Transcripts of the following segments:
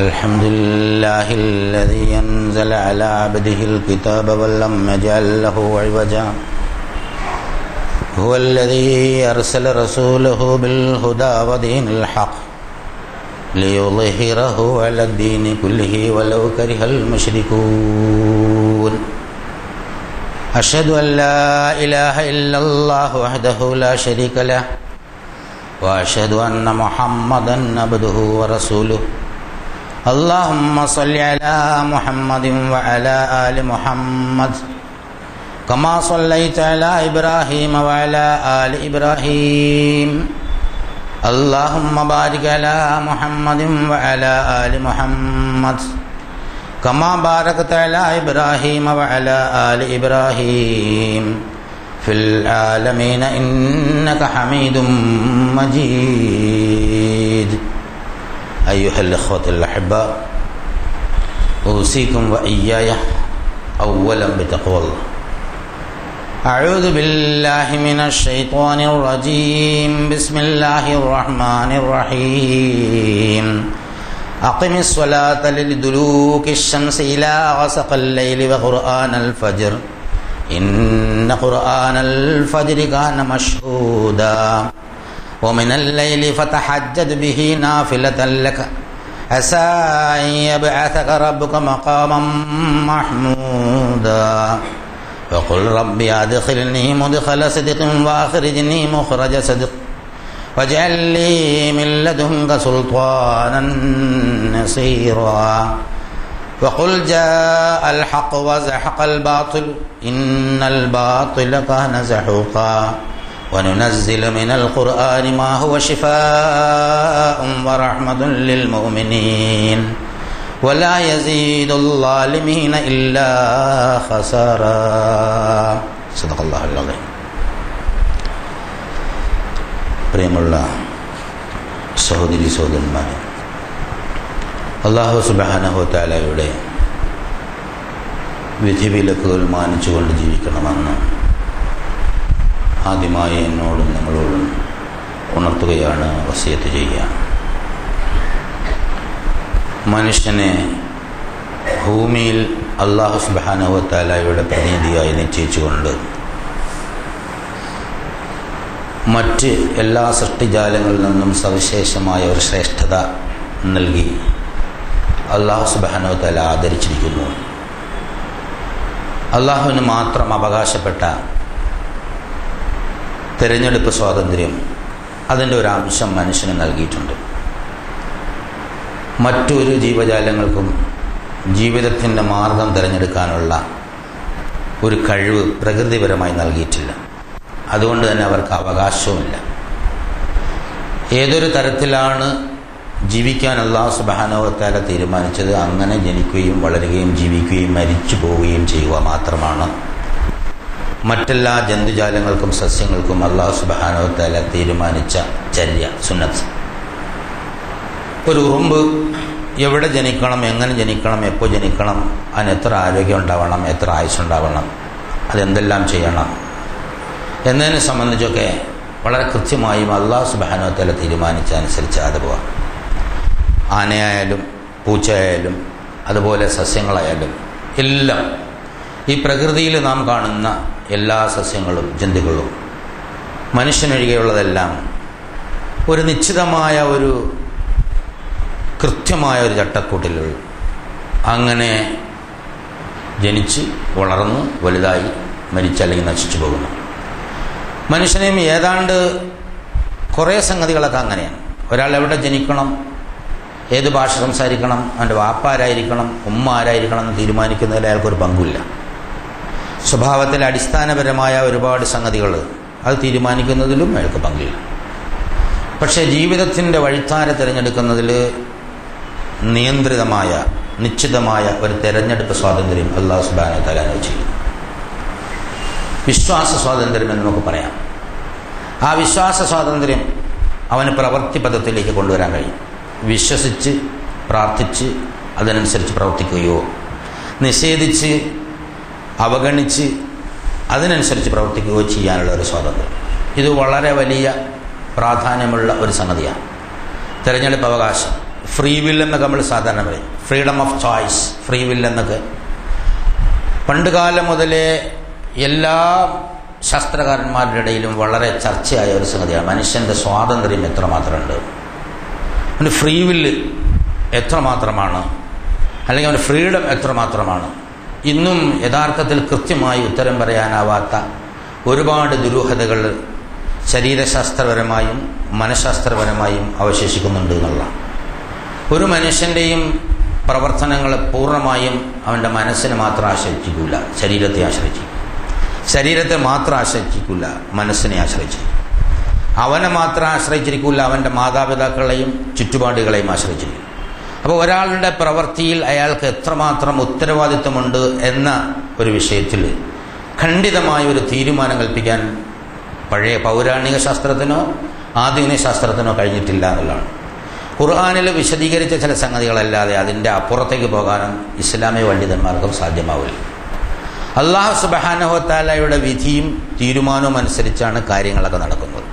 الحمد لله الذي أنزل على عبده الكتاب ولم يجعل له عوجا هو الذي أرسل رسوله بالهدى ودين الحق ليظهره على الدين كله ولو كره المشركون أشهد أن لا إله إلا الله وحده لا شريك له وأشهد أن محمدا عبده ورسوله اللهم صل على محمد وعلى آل محمد كما صليت على إبراهيم وعلى آل إبراهيم اللهم بارك على محمد وعلى آل محمد كما باركت على إبراهيم وعلى آل إبراهيم في العالمين إنك حميد مجيد. أيها الإخوة الأحباء، أوصيكم وإياي أولا بتقوى الله. أعوذ بالله من الشيطان الرجيم. بسم الله الرحمن الرحيم. أقم الصلاة لدلوك الشمس إلى غسق الليل وقرآن الفجر إن قرآن الفجر كان مشهودا ومن الليل فتحجد به نافلة لك عسى أن يبعثك ربك مقاما محمودا وقل ربي أدخلني مدخل صدق وأخرجني مخرج صدق واجعل لي من لدنك سلطانا نصيرا وقل جاء الحق وزحق الباطل إن الباطل كان زحوقا وننزل من القرآن ما هو شفاء ورحمة للمؤمنين ولا يزيد الظالمين إلا خسارا. صدق الله العظيم. പ്രിയമുള്ള സഹോദരി സഹോദരന്മാരെ, അല്ലാഹു സുബ്ഹാനഹു വ തആലയുടെ വിധിവിലക്കുകൾ മാനിച്ചുകൊണ്ട് ജീവിക്കണമെന്ന് ആദ്യമായി എന്നോടും നിങ്ങളോടും ഉണർത്തുകയാണ്, വസിയത്ത് ചെയ്യുകയാണ്. മനുഷ്യനെ ഭൂമിയിൽ അല്ലാഹു സുബ്ഹാനഹു വ തആലയുടെ പ്രതിനിധിയായി നിശ്ചയിച്ചുകൊണ്ട് മറ്റ് എല്ലാ സൃഷ്ടിജാലങ്ങളിൽ നിന്നും സവിശേഷമായ ഒരു ശ്രേഷ്ഠത നൽകി അല്ലാഹു സുബ്ഹാനഹു വ തആല ആദരിച്ചിരിക്കുന്നു. അല്ലാഹുവിന് മാത്രം അവകാശപ്പെട്ട തിരഞ്ഞെടുപ്പ് സ്വാതന്ത്ര്യം, അതിൻ്റെ ഒരു അംശം മനുഷ്യന് നൽകിയിട്ടുണ്ട്. മറ്റൊരു ജീവജാലങ്ങൾക്കും ജീവിതത്തിൻ്റെ മാർഗം തിരഞ്ഞെടുക്കാനുള്ള ഒരു കഴിവ് പ്രകൃതിപരമായി നൽകിയിട്ടില്ല. അതുകൊണ്ട് തന്നെ അവർക്ക് അവകാശവുമില്ല. ഏതൊരു തരത്തിലാണ് ജീവിക്കാൻ അല്ലാഹു സുബ്ഹാനഹു വ തആല തീരുമാനിച്ചത് അങ്ങനെ ജനിക്കുകയും വളരുകയും ജീവിക്കുകയും മരിച്ചു പോവുകയും ചെയ്യുക മാത്രമാണ് മറ്റെല്ലാ ജന്തുജാലങ്ങൾക്കും സസ്യങ്ങൾക്കും അല്ലാഹു സുബ്ഹാനഹു വ തആല തീരുമാനിച്ച ചര്യ, സുന്നത്ത്. ഒരു ഉറുമ്പ് എവിടെ ജനിക്കണം, എങ്ങനെ ജനിക്കണം, എപ്പോൾ ജനിക്കണം, അതിന് എത്ര ആരോഗ്യം ഉണ്ടാവണം, എത്ര ആയുസ്സുണ്ടാവണം, അതെന്തെല്ലാം ചെയ്യണം എന്നതിനെ സംബന്ധിച്ചൊക്കെ വളരെ കൃത്യമായും അല്ലാഹു സുബ്ഹാനഹു വ തആല തീരുമാനിച്ച അനുസരിച്ച് അത് പോവാം. ആനയായാലും പൂച്ചയായാലും അതുപോലെ സസ്യങ്ങളായാലും എല്ലാം ഈ പ്രകൃതിയിൽ നാം കാണുന്ന എല്ലാ സസ്യങ്ങളും ജന്തുക്കളും മനുഷ്യനൊഴികെയുള്ളതെല്ലാം ഒരു നിശ്ചിതമായ ഒരു കൃത്യമായ ഒരു ചട്ടക്കൂട്ടിലുള്ള അങ്ങനെ ജനിച്ച് വളർന്ന് വലുതായി മരിച്ചല്ലെങ്കിൽ നശിച്ചു പോകുന്നു. മനുഷ്യനെയും ഏതാണ്ട് കുറേ സംഗതികളൊക്കെ അങ്ങനെയാണ്. ഒരാൾ എവിടെ ജനിക്കണം, ഏത് ഭാഷ സംസാരിക്കണം, അവൻ്റെ വാപ്പ ആരായിരിക്കണം, ഉമ്മ ആരായിരിക്കണം എന്ന് തീരുമാനിക്കുന്നതിൽ അയാൾക്കൊരു പങ്കുമില്ല. സ്വഭാവത്തിലെ അടിസ്ഥാനപരമായ ഒരുപാട് സംഗതികൾ അത് തീരുമാനിക്കുന്നതിലും അയാൾക്ക് പങ്കില്ല. പക്ഷേ ജീവിതത്തിൻ്റെ വഴിത്താര തിരഞ്ഞെടുക്കുന്നതിൽ നിയന്ത്രിതമായ നിശ്ചിതമായ ഒരു തിരഞ്ഞെടുപ്പ് സ്വാതന്ത്ര്യം അല്ലാഹു സുബ്ഹാനഹു വ തആല ചെയ്യും. വിശ്വാസ സ്വാതന്ത്ര്യം എന്ന് നമുക്ക് പറയാം. ആ വിശ്വാസ സ്വാതന്ത്ര്യം അവന് പ്രവൃത്തി പദത്തിലേക്ക് കൊണ്ടുവരാൻ കഴിയും. വിശ്വസിച്ച് പ്രാർത്ഥിച്ച് അതിനനുസരിച്ച് പ്രവർത്തിക്കുകയോ നിഷേധിച്ച് അവഗണിച്ച് അതിനനുസരിച്ച് പ്രവർത്തിക്കുകയോ ചെയ്യാനുള്ള ഒരു സ്വാതന്ത്ര്യം. ഇത് വളരെ വലിയ പ്രാധാന്യമുള്ള ഒരു സംഗതിയാണ്. തിരഞ്ഞെടുപ്പ് അവകാശം ഫ്രീ വിൽ എന്നൊക്കെ നമ്മൾ സാധാരണ പറയും, freedom of choice, free will എന്നൊക്കെ പണ്ടുകാലം മുതലേ എല്ലാ ശാസ്ത്രകാരന്മാരുടെ ഇടയിലും വളരെ ചർച്ചയായ ഒരു സംഗതിയാണ്. മനുഷ്യൻ്റെ സ്വാതന്ത്ര്യം എത്രമാത്രമുണ്ട്, അവൻ്റെ ഫ്രീ വില്ല് എത്രമാത്രമാണ്, അല്ലെങ്കിൽ അവൻ്റെ ഫ്രീഡം എത്രമാത്രമാണ്. ഇന്നും യഥാർത്ഥത്തിൽ കൃത്യമായി ഉത്തരം പറയാനാവാത്ത ഒരുപാട് ദുരൂഹതകൾ ശരീരശാസ്ത്രപരമായും മനഃശാസ്ത്രപരമായും അവശേഷിക്കുന്നുണ്ട് എന്നുള്ളതാണ്. ഒരു മനുഷ്യൻ്റെയും പ്രവർത്തനങ്ങൾ പൂർണ്ണമായും അവൻ്റെ മനസ്സിനെ മാത്രം ആശ്രയിച്ചിട്ടില്ല, ശരീരത്തെ ആശ്രയിച്ചിരിക്കും. ശരീരത്തെ മാത്രം ആശ്രയിച്ചിരിക്കില്ല, മനസ്സിനെ ആശ്രയിച്ചിരിക്കും. അവനെ മാത്രം ആശ്രയിച്ചിരിക്കില്ല, അവൻ്റെ മാതാപിതാക്കളെയും ചുറ്റുപാടുകളെയും ആശ്രയിച്ചിരിക്കും. അപ്പോൾ ഒരാളുടെ പ്രവൃത്തിയിൽ അയാൾക്ക് എത്രമാത്രം ഉത്തരവാദിത്വമുണ്ട് എന്ന ഒരു വിഷയത്തിൽ ഖണ്ഡിതമായ ഒരു തീരുമാനം കൽപ്പിക്കാൻ പഴയ പൗരാണിക ശാസ്ത്രത്തിനോ ആധുനിക ശാസ്ത്രത്തിനോ കഴിഞ്ഞിട്ടില്ല എന്നുള്ളതാണ്. ഖുർആനിൽ വിശദീകരിച്ച ചില സംഗതികളല്ലാതെ അതിൻ്റെ അപ്പുറത്തേക്ക് പോകാനും ഇസ്ലാമിക പണ്ഡിതന്മാർക്കും സാധ്യമാവില്ല. അല്ലാഹു സുബ്ഹാനഹു വ തആലയുടെ വിധിയും തീരുമാനവും അനുസരിച്ചാണ് കാര്യങ്ങളൊക്കെ നടക്കുന്നത്.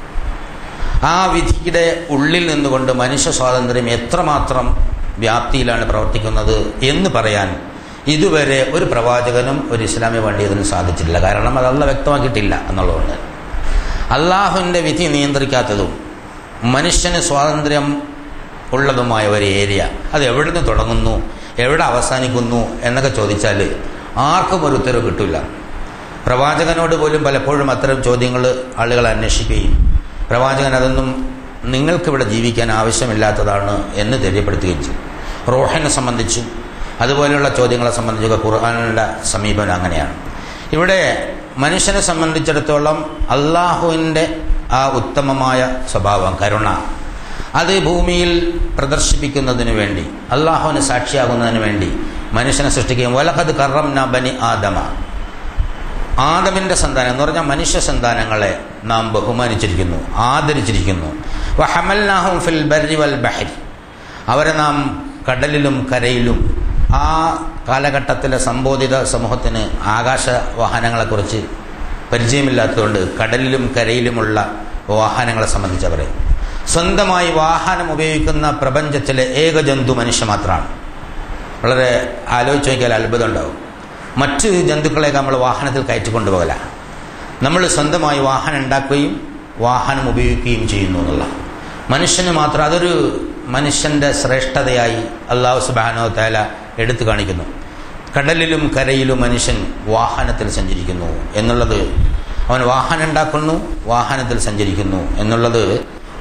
ആ വിധിയുടെ ഉള്ളിൽ നിന്നുകൊണ്ട് മനുഷ്യ സ്വാതന്ത്ര്യം എത്രമാത്രം വ്യാപ്തിയിലാണ് പ്രവർത്തിക്കുന്നത് എന്ന് പറയാൻ ഇതുവരെ ഒരു പ്രവാചകനും ഒരു ഇസ്ലാമിക പണ്ഡിതനും സാധിച്ചിട്ടില്ല. കാരണം അത് അല്ലാഹു വ്യക്തമാക്കിയിട്ടില്ല എന്നുള്ളതുകൊണ്ട്. അള്ളാഹുവിൻ്റെ വിധി നിയന്ത്രിക്കാത്തതും മനുഷ്യന് സ്വാതന്ത്ര്യം ഉള്ളതുമായ ഒരു ഏരിയ അത് എവിടെ നിന്ന് തുടങ്ങുന്നു, എവിടെ അവസാനിക്കുന്നു എന്നൊക്കെ ചോദിച്ചാൽ ആർക്കും ഒരു ഉത്തരവ് കിട്ടില്ല. പ്രവാചകനോട് പോലും പലപ്പോഴും അത്തരം ചോദ്യങ്ങൾ ആളുകൾ അന്വേഷിക്കുകയും പ്രവാചകൻ അതൊന്നും നിങ്ങൾക്കിവിടെ ജീവിക്കാൻ ആവശ്യമില്ലാത്തതാണ് എന്ന് തെര്യപ്പെടുത്തുകയും ചെയ്യും. റൂഹിനെ സംബന്ധിച്ചും അതുപോലെയുള്ള ചോദ്യങ്ങളെ സംബന്ധിച്ചൊക്കെ ഖുർആനിൻ്റെ സമീപനം അങ്ങനെയാണ്. ഇവിടെ മനുഷ്യനെ സംബന്ധിച്ചിടത്തോളം അള്ളാഹുവിൻ്റെ ആ ഉത്തമമായ സ്വഭാവം, കരുണ, അത് ഭൂമിയിൽ പ്രദർശിപ്പിക്കുന്നതിന് വേണ്ടി, അള്ളാഹുവിന് സാക്ഷിയാകുന്നതിന് വേണ്ടി മനുഷ്യനെ സൃഷ്ടിക്കുകയും വലഖദ് കറംനാ ബനി ആദമ, ആദമിൻ്റെ സന്താനം എന്ന് പറഞ്ഞാൽ മനുഷ്യ സന്താനങ്ങളെ നാം ബഹുമാനിച്ചിരിക്കുന്നു, ആദരിച്ചിരിക്കുന്നു. വഹമൽനാഹും ഫിൽ ബർരി വൽ ബഹരി, അവരെ നാം കടലിലും കരയിലും. ആ കാലഘട്ടത്തിലെ സംബോധിത സമൂഹത്തിന് ആകാശ വാഹനങ്ങളെക്കുറിച്ച് പരിചയമില്ലാത്തതുകൊണ്ട് കടലിലും കരയിലുമുള്ള വാഹനങ്ങളെ സംബന്ധിച്ചവരെ സ്വന്തമായി വാഹനം ഉപയോഗിക്കുന്ന പ്രപഞ്ചത്തിലെ ഏക ജന്തു മനുഷ്യ മാത്രമാണ്. വളരെ ആലോചിച്ച് നോക്കിയാൽ അത്ഭുതം ഉണ്ടാവും. മറ്റ് ജന്തുക്കളെയൊക്കെ നമ്മൾ വാഹനത്തിൽ കയറ്റിക്കൊണ്ടുപോകല, നമ്മൾ സ്വന്തമായി വാഹനം ഉണ്ടാക്കുകയും വാഹനം ഉപയോഗിക്കുകയും ചെയ്യുന്നു എന്നുള്ള മനുഷ്യന് മാത്രം അതൊരു മനുഷ്യൻ്റെ ശ്രേഷ്ഠതയായി അല്ലാഹു സുബ്ഹാനഹു വ തആല എടുത്തു കാണിക്കുന്നു. കടലിലും കരയിലും മനുഷ്യൻ വാഹനത്തിൽ സഞ്ചരിക്കുന്നു എന്നുള്ളത്, അവൻ വാഹനം ഉണ്ടാക്കുന്നു, വാഹനത്തിൽ സഞ്ചരിക്കുന്നു എന്നുള്ളത്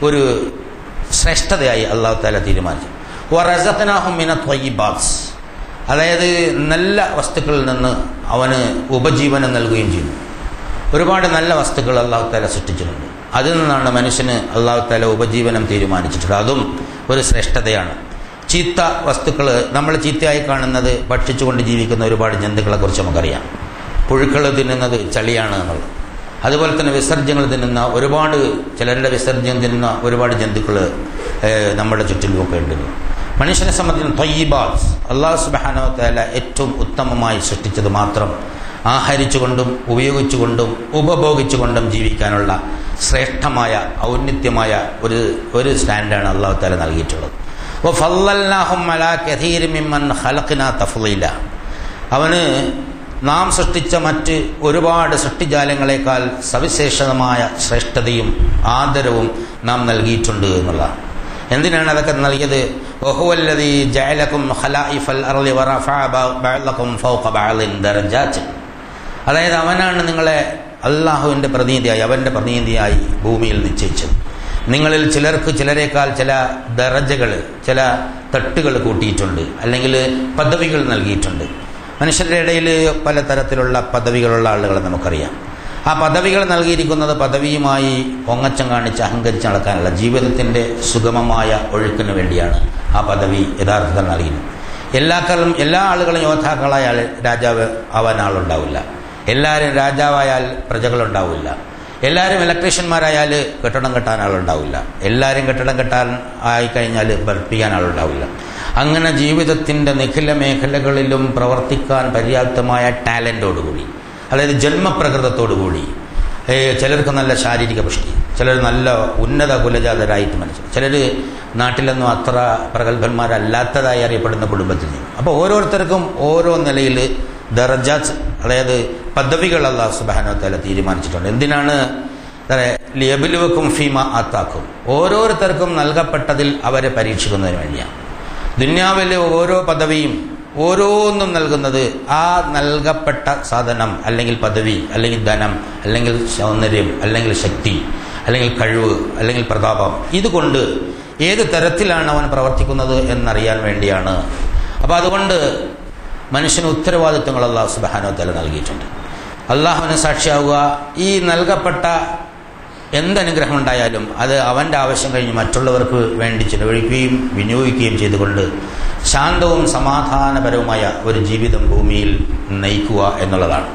ഒരു ശ്രേഷ്ഠതയായി അല്ലാഹു തആല തീരുമാനിച്ചു. വറസഖ്നാഹും മിന ത്വയ്യിബാത്ത്, അതായത് നല്ല വസ്തുക്കളിൽ നിന്ന് അവന് ഉപജീവനം നൽകുകയും ചെയ്യുന്നു. ഒരുപാട് നല്ല വസ്തുക്കൾ അല്ലാഹു തആല സൃഷ്ടിച്ചിട്ടുണ്ട്. അതിൽ നിന്നാണ് മനുഷ്യന് അല്ലാഹു തആല ഉപജീവനം തീരുമാനിച്ചിട്ടുള്ളത്. അതും ഒരു ശ്രേഷ്ഠതയാണ്. ചീത്ത വസ്തുക്കൾ, നമ്മൾ ചീത്തയായി കാണുന്നത് ഭക്ഷിച്ചുകൊണ്ട് ജീവിക്കുന്ന ഒരുപാട് ജന്തുക്കളെ കുറിച്ച് നമുക്കറിയാം. പുഴുക്കൾ തിന്നുന്നത് ചളിയാണ് എന്നുള്ളത്. അതുപോലെ തന്നെ വിസർജ്യങ്ങൾ തിന്നുന്ന ഒരുപാട്, ചിലരുടെ വിസർജ്യം തിന്നുന്ന ഒരുപാട് ജന്തുക്കൾ നമ്മുടെ ചുറ്റിലുമൊക്കെ ഉണ്ട്. മനുഷ്യനെ സംബന്ധിച്ച് ത്വയ്യിബാത്ത്, അല്ലാഹു സുബ്ഹാനഹു വ തആല ഏറ്റവും ഉത്തമമായി സൃഷ്ടിച്ചത് മാത്രം ആഹരിച്ചുകൊണ്ടും ഉപയോഗിച്ചുകൊണ്ടും ഉപഭോഗിച്ചുകൊണ്ടും ജീവിക്കാനുള്ള ശ്രേഷ്ഠമായ ഔന്നത്യമായ ഒരു സ്റ്റാൻഡാണ് അല്ലാഹു തആല നൽകിയിട്ടുള്ളത്. വഫളൽനാഹും അലാ കസീരിൻ മിമ്മൻ ഖലഖ്നാ തഫ്ളീല, അവന് നാം സൃഷ്ടിച്ച മറ്റ് ഒരുപാട് സൃഷ്ടിജാലങ്ങളെക്കാൾ സവിശേഷമായ ശ്രേഷ്ഠതയും ആദരവും നാം നൽകിയിട്ടുണ്ട് എന്നുള്ളതാണ്. എന്തിനാണ് അതൊക്കെ നൽകിയത്? വഹുവല്ലദീ ജഅലകും ഖലായിഫൽ അർളി വറഫഅ ബഅദകും ഫൗഖ ബഅദിൻ ദറജാത്ത്, അതായത് അവനാണ് നിങ്ങളെ അള്ളാഹുവിൻ്റെ പ്രതിനിധിയായി, അവൻ്റെ പ്രതിനിധിയായി ഭൂമിയിൽ നിശ്ചയിച്ചത്. നിങ്ങളിൽ ചിലർക്ക് ചിലരേക്കാൾ ചില ദറജകൾ, ചില തട്ടുകൾ കൂട്ടിയിട്ടുണ്ട്, അല്ലെങ്കിൽ പദവികൾ നൽകിയിട്ടുണ്ട്. മനുഷ്യരുടെ ഇടയിൽ പലതരത്തിലുള്ള പദവികളുള്ള ആളുകളെ നമുക്കറിയാം. ആ പദവികൾ നൽകിയിരിക്കുന്നത് പദവിയുമായി പൊങ്ങച്ചം കാണിച്ച് അഹങ്കരിച്ച് നടക്കാനുള്ള, ജീവിതത്തിൻ്റെ സുഗമമായ ഒഴുക്കിന് വേണ്ടിയാണ് ആ പദവി യഥാർത്ഥത്തിൽ നൽകിയത്. എല്ലാ ആളുകളും യോദ്ധാക്കളായാൽ രാജാവ് ആവാൻ ആളുണ്ടാവില്ല, എല്ലാവരും രാജാവായാൽ പ്രജകളുണ്ടാവില്ല, എല്ലാവരും ഇലക്ട്രീഷ്യന്മാരായാൽ കെട്ടിടം കെട്ടാൻ ആളുണ്ടാവില്ല, എല്ലാവരും കെട്ടിടം കെട്ടാൻ ആയിക്കഴിഞ്ഞാൽ ഭർപ്പിക്കാൻ ആളുണ്ടാവില്ല. അങ്ങനെ ജീവിതത്തിൻ്റെ നിഖില മേഖലകളിലും പ്രവർത്തിക്കാൻ പര്യാപ്തമായ ടാലൻറ്റോടുകൂടി, അതായത് ജന്മപ്രകൃതത്തോടുകൂടി, ചിലർക്ക് നല്ല ശാരീരിക പുഷ്ടി, ചിലർ നല്ല ഉന്നത കുലജാതരായിട്ട് മനുഷ്യർ, ചിലർ നാട്ടിലൊന്നും അത്ര പ്രഗത്ഭന്മാരല്ലാത്തതായി അറിയപ്പെടുന്ന കുടുംബത്തിൽ നിന്ന്. അപ്പോൾ ഓരോരുത്തർക്കും ഓരോ നിലയിൽ ദർജാത്ത്, അതായത് പദവികൾ അല്ലാഹു സുബ്ഹാനഹു വ തആല തീരുമാനിച്ചിട്ടുണ്ട്. എന്തിനാണ്? ലിയബ്ലുവക്കും ഫീമ ആതാക്കും, ഓരോരുത്തർക്കും നൽകപ്പെട്ടതിൽ അവരെ പരീക്ഷിക്കുന്നതിന് വേണ്ടിയാണ്. ദുനിയാവിലെ ഓരോ പദവിയും ഓരോന്നും നൽകുന്നത് ആ നൽകപ്പെട്ട സാധനം, അല്ലെങ്കിൽ പദവി, അല്ലെങ്കിൽ ധനം, അല്ലെങ്കിൽ സൗന്ദര്യം, അല്ലെങ്കിൽ ശക്തി, അല്ലെങ്കിൽ കഴിവ്, അല്ലെങ്കിൽ പ്രതാപം, ഇതുകൊണ്ട് ഏത് തരത്തിലാണ് അവൻ പ്രവർത്തിക്കുന്നത് എന്നറിയാൻ വേണ്ടിയാണ്. അപ്പോൾ അതുകൊണ്ട് മനുഷ്യന് ഉത്തരവാദിത്വങ്ങൾ അല്ലാഹു സുബ്ഹാനഹു വ തആല നൽകിയിട്ടുണ്ട്. അള്ളാഹുവിന് സാക്ഷിയാവുക. ഈ നൽകപ്പെട്ട എന്തനുഗ്രഹം ഉണ്ടായാലും അത് അവൻ്റെ ആവശ്യം കഴിഞ്ഞ് മറ്റുള്ളവർക്ക് വേണ്ടി ചിലവഴിക്കുകയും വിനിയോഗിക്കുകയും ചെയ്തുകൊണ്ട് ശാന്തവും സമാധാനപരവുമായ ഒരു ജീവിതം ഭൂമിയിൽ നയിക്കുക എന്നുള്ളതാണ്.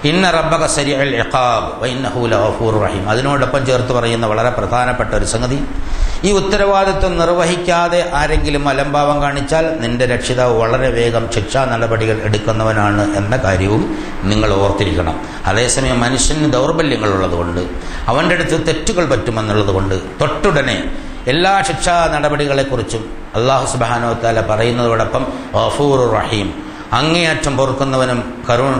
ഇന്ന റബ്ബക സരീഉൽ ഇഖാബ് വ ഇന്നഹു ലഗഫൂറുർ റഹീം. അതിനോടൊപ്പം ചേർത്ത് പറയുന്ന വളരെ പ്രധാനപ്പെട്ട ഒരു സംഗതി, ഈ ഉത്തരവാദിത്വം നിർവഹിക്കാതെ ആരെങ്കിലും അലംഭാവം കാണിച്ചാൽ നിന്റെ രക്ഷിതാവ് വളരെ വേഗം ശിക്ഷാ നടപടികൾ എടുക്കുന്നവനാണ് എന്ന കാര്യവും നിങ്ങൾ ഓർത്തിരിക്കണം. അതേസമയം മനുഷ്യന് ദൗർബല്യങ്ങളുള്ളതുകൊണ്ട്, അവൻ്റെ അടുത്ത് തെറ്റുകൾ പറ്റുമെന്നുള്ളത് കൊണ്ട് തൊട്ടുടനെ എല്ലാ ശിക്ഷാ നടപടികളെക്കുറിച്ചും അല്ലാഹു സുബ്ഹാനഹു വ തആല പറയുന്നതോടൊപ്പം ഗഫൂറുർ റഹീം, അങ്ങേയറ്റം പൊറുക്കുന്നവനും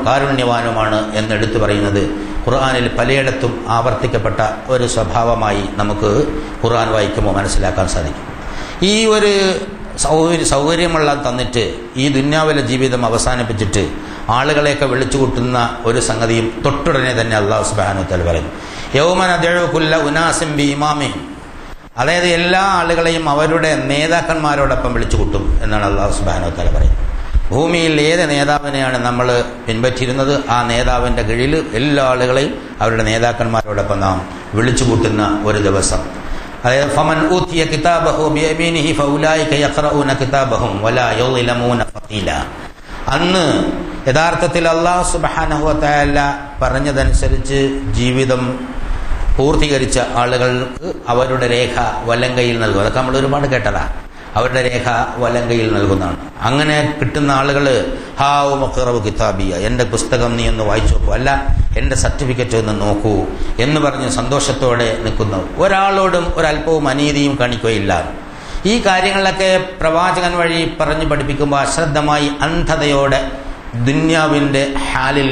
കാരുണ്യവാനുമാണ് എന്നെടുത്തു പറയുന്നത് ഖുർആനിൽ പലയിടത്തും ആവർത്തിക്കപ്പെട്ട ഒരു സ്വഭാവമായി നമുക്ക് ഖുർആൻ വായിക്കുമ്പോൾ മനസ്സിലാക്കാൻ സാധിക്കും. ഈ ഒരു സൗകര്യമെല്ലാം തന്നിട്ട് ഈ ദുന്യാവിലെ ജീവിതം അവസാനിപ്പിച്ചിട്ട് ആളുകളെയൊക്കെ വിളിച്ചു കൂട്ടുന്ന ഒരു സംഗതിയും തൊട്ടുടനെ തന്നെ അല്ലാഹു സുബ്ഹാനഹു വ തആല പറയുന്നു, യൗമ നദ്ഉ കുല്ല ഉനാസിൻ ബിഇമാമിഹിം, അതായത് എല്ലാ ആളുകളെയും അവരുടെ നേതാക്കന്മാരോടൊപ്പം വിളിച്ചു കൂട്ടും എന്നാണ് അല്ലാഹു സുബ്ഹാനഹു വ തആല പറയുന്നത്. ഭൂമിയിൽ ഏത് നേതാവിനെയാണ് നമ്മൾ പിൻപറ്റിയിരുന്നത്, ആ നേതാവിൻ്റെ കീഴിൽ എല്ലാ ആളുകളെയും അവരുടെ നേതാക്കന്മാരോടൊപ്പം നാം വിളിച്ചു കൂട്ടുന്ന ഒരു ദിവസം. അതായത് ഫമൻ ഊതിയ കിതാബഹു ബിയമീനിഹി ഫൗലൈക യഖറഊന കിതാബഹും വലാ യുളിമൂന ഫതീല. അന്ന് യഥാർത്ഥത്തിൽ അല്ലാഹു സുബ്ഹാനഹു വ തആല പറഞ്ഞതനുസരിച്ച് ജീവിതം പൂർത്തീകരിച്ച ആളുകൾക്ക് അവരുടെ രേഖ വലങ്കയിൽ നൽകും. അതൊക്കെ നമ്മൾ ഒരുപാട് കേട്ടതാ. അവരുടെ രേഖ വലങ്കയിൽ നൽകുന്നതാണ്. അങ്ങനെ കിട്ടുന്ന ആളുകൾ ഹാവു മഖറബു കിതാബിയ, എൻ്റെ പുസ്തകം നീ ഒന്ന് വായിച്ചു നോക്കൂ, അല്ല എൻ്റെ സർട്ടിഫിക്കറ്റ് ഒന്ന് നോക്കൂ എന്ന് പറഞ്ഞ് സന്തോഷത്തോടെ നിൽക്കുന്നു. ഒരാളോടും ഒരല്പവും അനീതിയും കാണിക്കുകയില്ല. ഈ കാര്യങ്ങളിലൊക്കെ പ്രവാചകൻ വഴി പറഞ്ഞു പഠിപ്പിക്കുമ്പോൾ അശ്രദ്ധമായി അന്ധതയോടെ ദുന്യാവിൻ്റെ ഹാലിൽ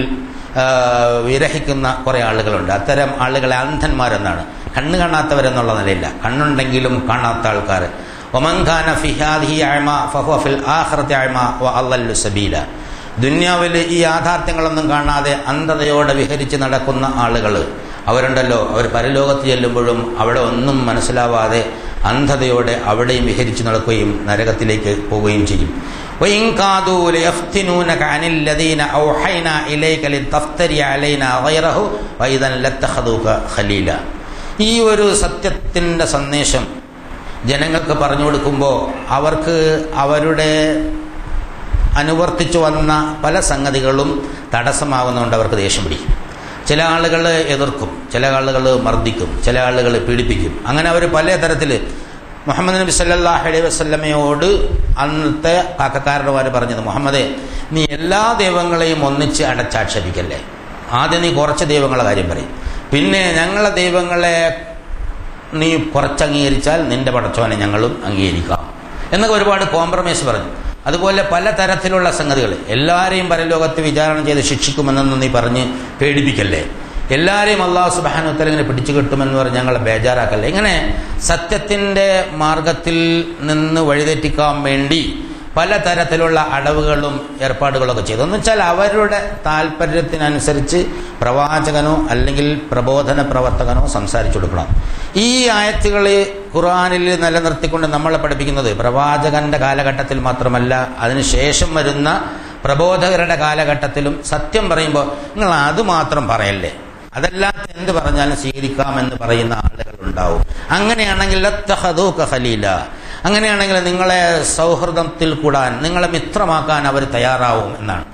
വിരഹിക്കുന്ന കുറേ ആളുകളുണ്ട്. അത്തരം ആളുകളെ അന്ധന്മാരെന്നാണ്, കണ്ണ് കാണാത്തവരെന്നുള്ള നിലയില്ല, കണ്ണുണ്ടെങ്കിലും കാണാത്ത ആൾക്കാർ. വമൻ കാന ഫി ഹാദിഹി അഅ്മാ ഫഹുവ ഫിൽ ആഖിറതി അഅ്മാ വഅളല്ലു സബീല. ദുന്യാവിൽ ഈ യാഥാർത്ഥ്യങ്ങളൊന്നും കാണാതെ അന്ധതയോടെ വിഹരിച്ച് നടക്കുന്ന ആളുകൾ അവരുണ്ടല്ലോ, അവർ പരലോകത്ത് ചെല്ലുമ്പോഴും അവിടെ ഒന്നും മനസ്സിലാവാതെ അന്ധതയോടെ അവിടെയും വിഹരിച്ച് നടക്കുകയും നരകത്തിലേക്ക് പോവുകയും ചെയ്യും. وَإِنْ كَادُوا لِيَفْتِنُونَكَ عَنِ الَّذِينَ أَوْحَيْنَا إِلَيْكَ لِتَفْتَرِيَ عَلَيْنَا غَيْرَهُ وَإِذًا لَاتَّخَذُوكَ خَلِيلًا. ഈ ഒരു സത്യത്തിൻ്റെ സന്ദേശം ജനങ്ങൾക്ക് പറഞ്ഞു കൊടുക്കുമ്പോൾ അവർക്ക് അവരുടെ അനുവർത്തിച്ചു വന്ന പല സംഗതികളും തടസ്സമാകുന്നതുകൊണ്ട് അവർക്ക് ദേഷ്യം പിടിക്കും. ചില ആളുകൾ എതിർക്കും, ചില ആളുകൾ മർദ്ദിക്കും, ചില ആളുകൾ പീഡിപ്പിക്കും. അങ്ങനെ അവർ പല തരത്തിൽ മുഹമ്മദ് നബി സല്ലല്ലാഹു അലൈഹി വസല്ലമയോട് അന്നത്തെ കാക്കക്കാരന്മാർ പറഞ്ഞത്, മുഹമ്മദേ നീ എല്ലാ ദൈവങ്ങളെയും ഒന്നിച്ച് അടച്ചാക്ഷേപിക്കല്ലേ, ആദ്യം നീ കുറച്ച് ദൈവങ്ങളുടെ കാര്യം പറയും, പിന്നെ ഞങ്ങളെ ദൈവങ്ങളെ നീ കുറച്ചംഗീകരിച്ചാൽ നിന്റെ പടച്ചവനെ ഞങ്ങളും അംഗീകരിക്കാം എന്നൊക്കെ ഒരുപാട് കോംപ്രമൈസ് പറഞ്ഞു. അതുപോലെ പല തരത്തിലുള്ള സംഗതികൾ, എല്ലാവരെയും പരലോകത്ത് വിചാരണ ചെയ്ത് ശിക്ഷിക്കുമെന്നൊന്നും നീ പറഞ്ഞ് പേടിപ്പിക്കല്ലേ, എല്ലാവരെയും അല്ലാഹു സുബ്ഹാനഹു വ തആല ഇങ്ങനെ പിടിച്ചു കിട്ടുമെന്ന് പറഞ്ഞ് ഞങ്ങളെ ബേജാറാക്കല്ലേ. ഇങ്ങനെ സത്യത്തിൻ്റെ മാർഗത്തിൽ നിന്ന് വഴിതെറ്റിക്കാൻ വേണ്ടി പലതരത്തിലുള്ള അടവുകളും ഏർപ്പാടുകളൊക്കെ ചെയ്തു. എന്ന് വെച്ചാൽ അവരുടെ താല്പര്യത്തിനനുസരിച്ച് പ്രവാചകനോ അല്ലെങ്കിൽ പ്രബോധന പ്രവർത്തകനോ സംസാരിച്ചു കൊടുക്കണം. ഈ ആയത്തുകൾ ഖുർആനിൽ നിലനിർത്തിക്കൊണ്ട് നമ്മളെ പഠിപ്പിക്കുന്നത് പ്രവാചകന്റെ കാലഘട്ടത്തിൽ മാത്രമല്ല, അതിനുശേഷം വരുന്ന പ്രബോധകരുടെ കാലഘട്ടത്തിലും സത്യം പറയുമ്പോൾ നിങ്ങൾ അത് മാത്രം പറയല്ലേ, അതല്ലാത്ത എന്ത് പറഞ്ഞാലും സ്വീകരിക്കാമെന്ന് പറയുന്ന ആളുകൾ ഉണ്ടാവും. അങ്ങനെയാണെങ്കിൽ ലത്തഖദൂക ഖലീല, അങ്ങനെയാണെങ്കിൽ നിങ്ങളെ സൗഹൃദത്തിൽ കൂടാൻ, നിങ്ങളെ മിത്രമാക്കാൻ അവർ തയ്യാറാവും എന്നാണ്.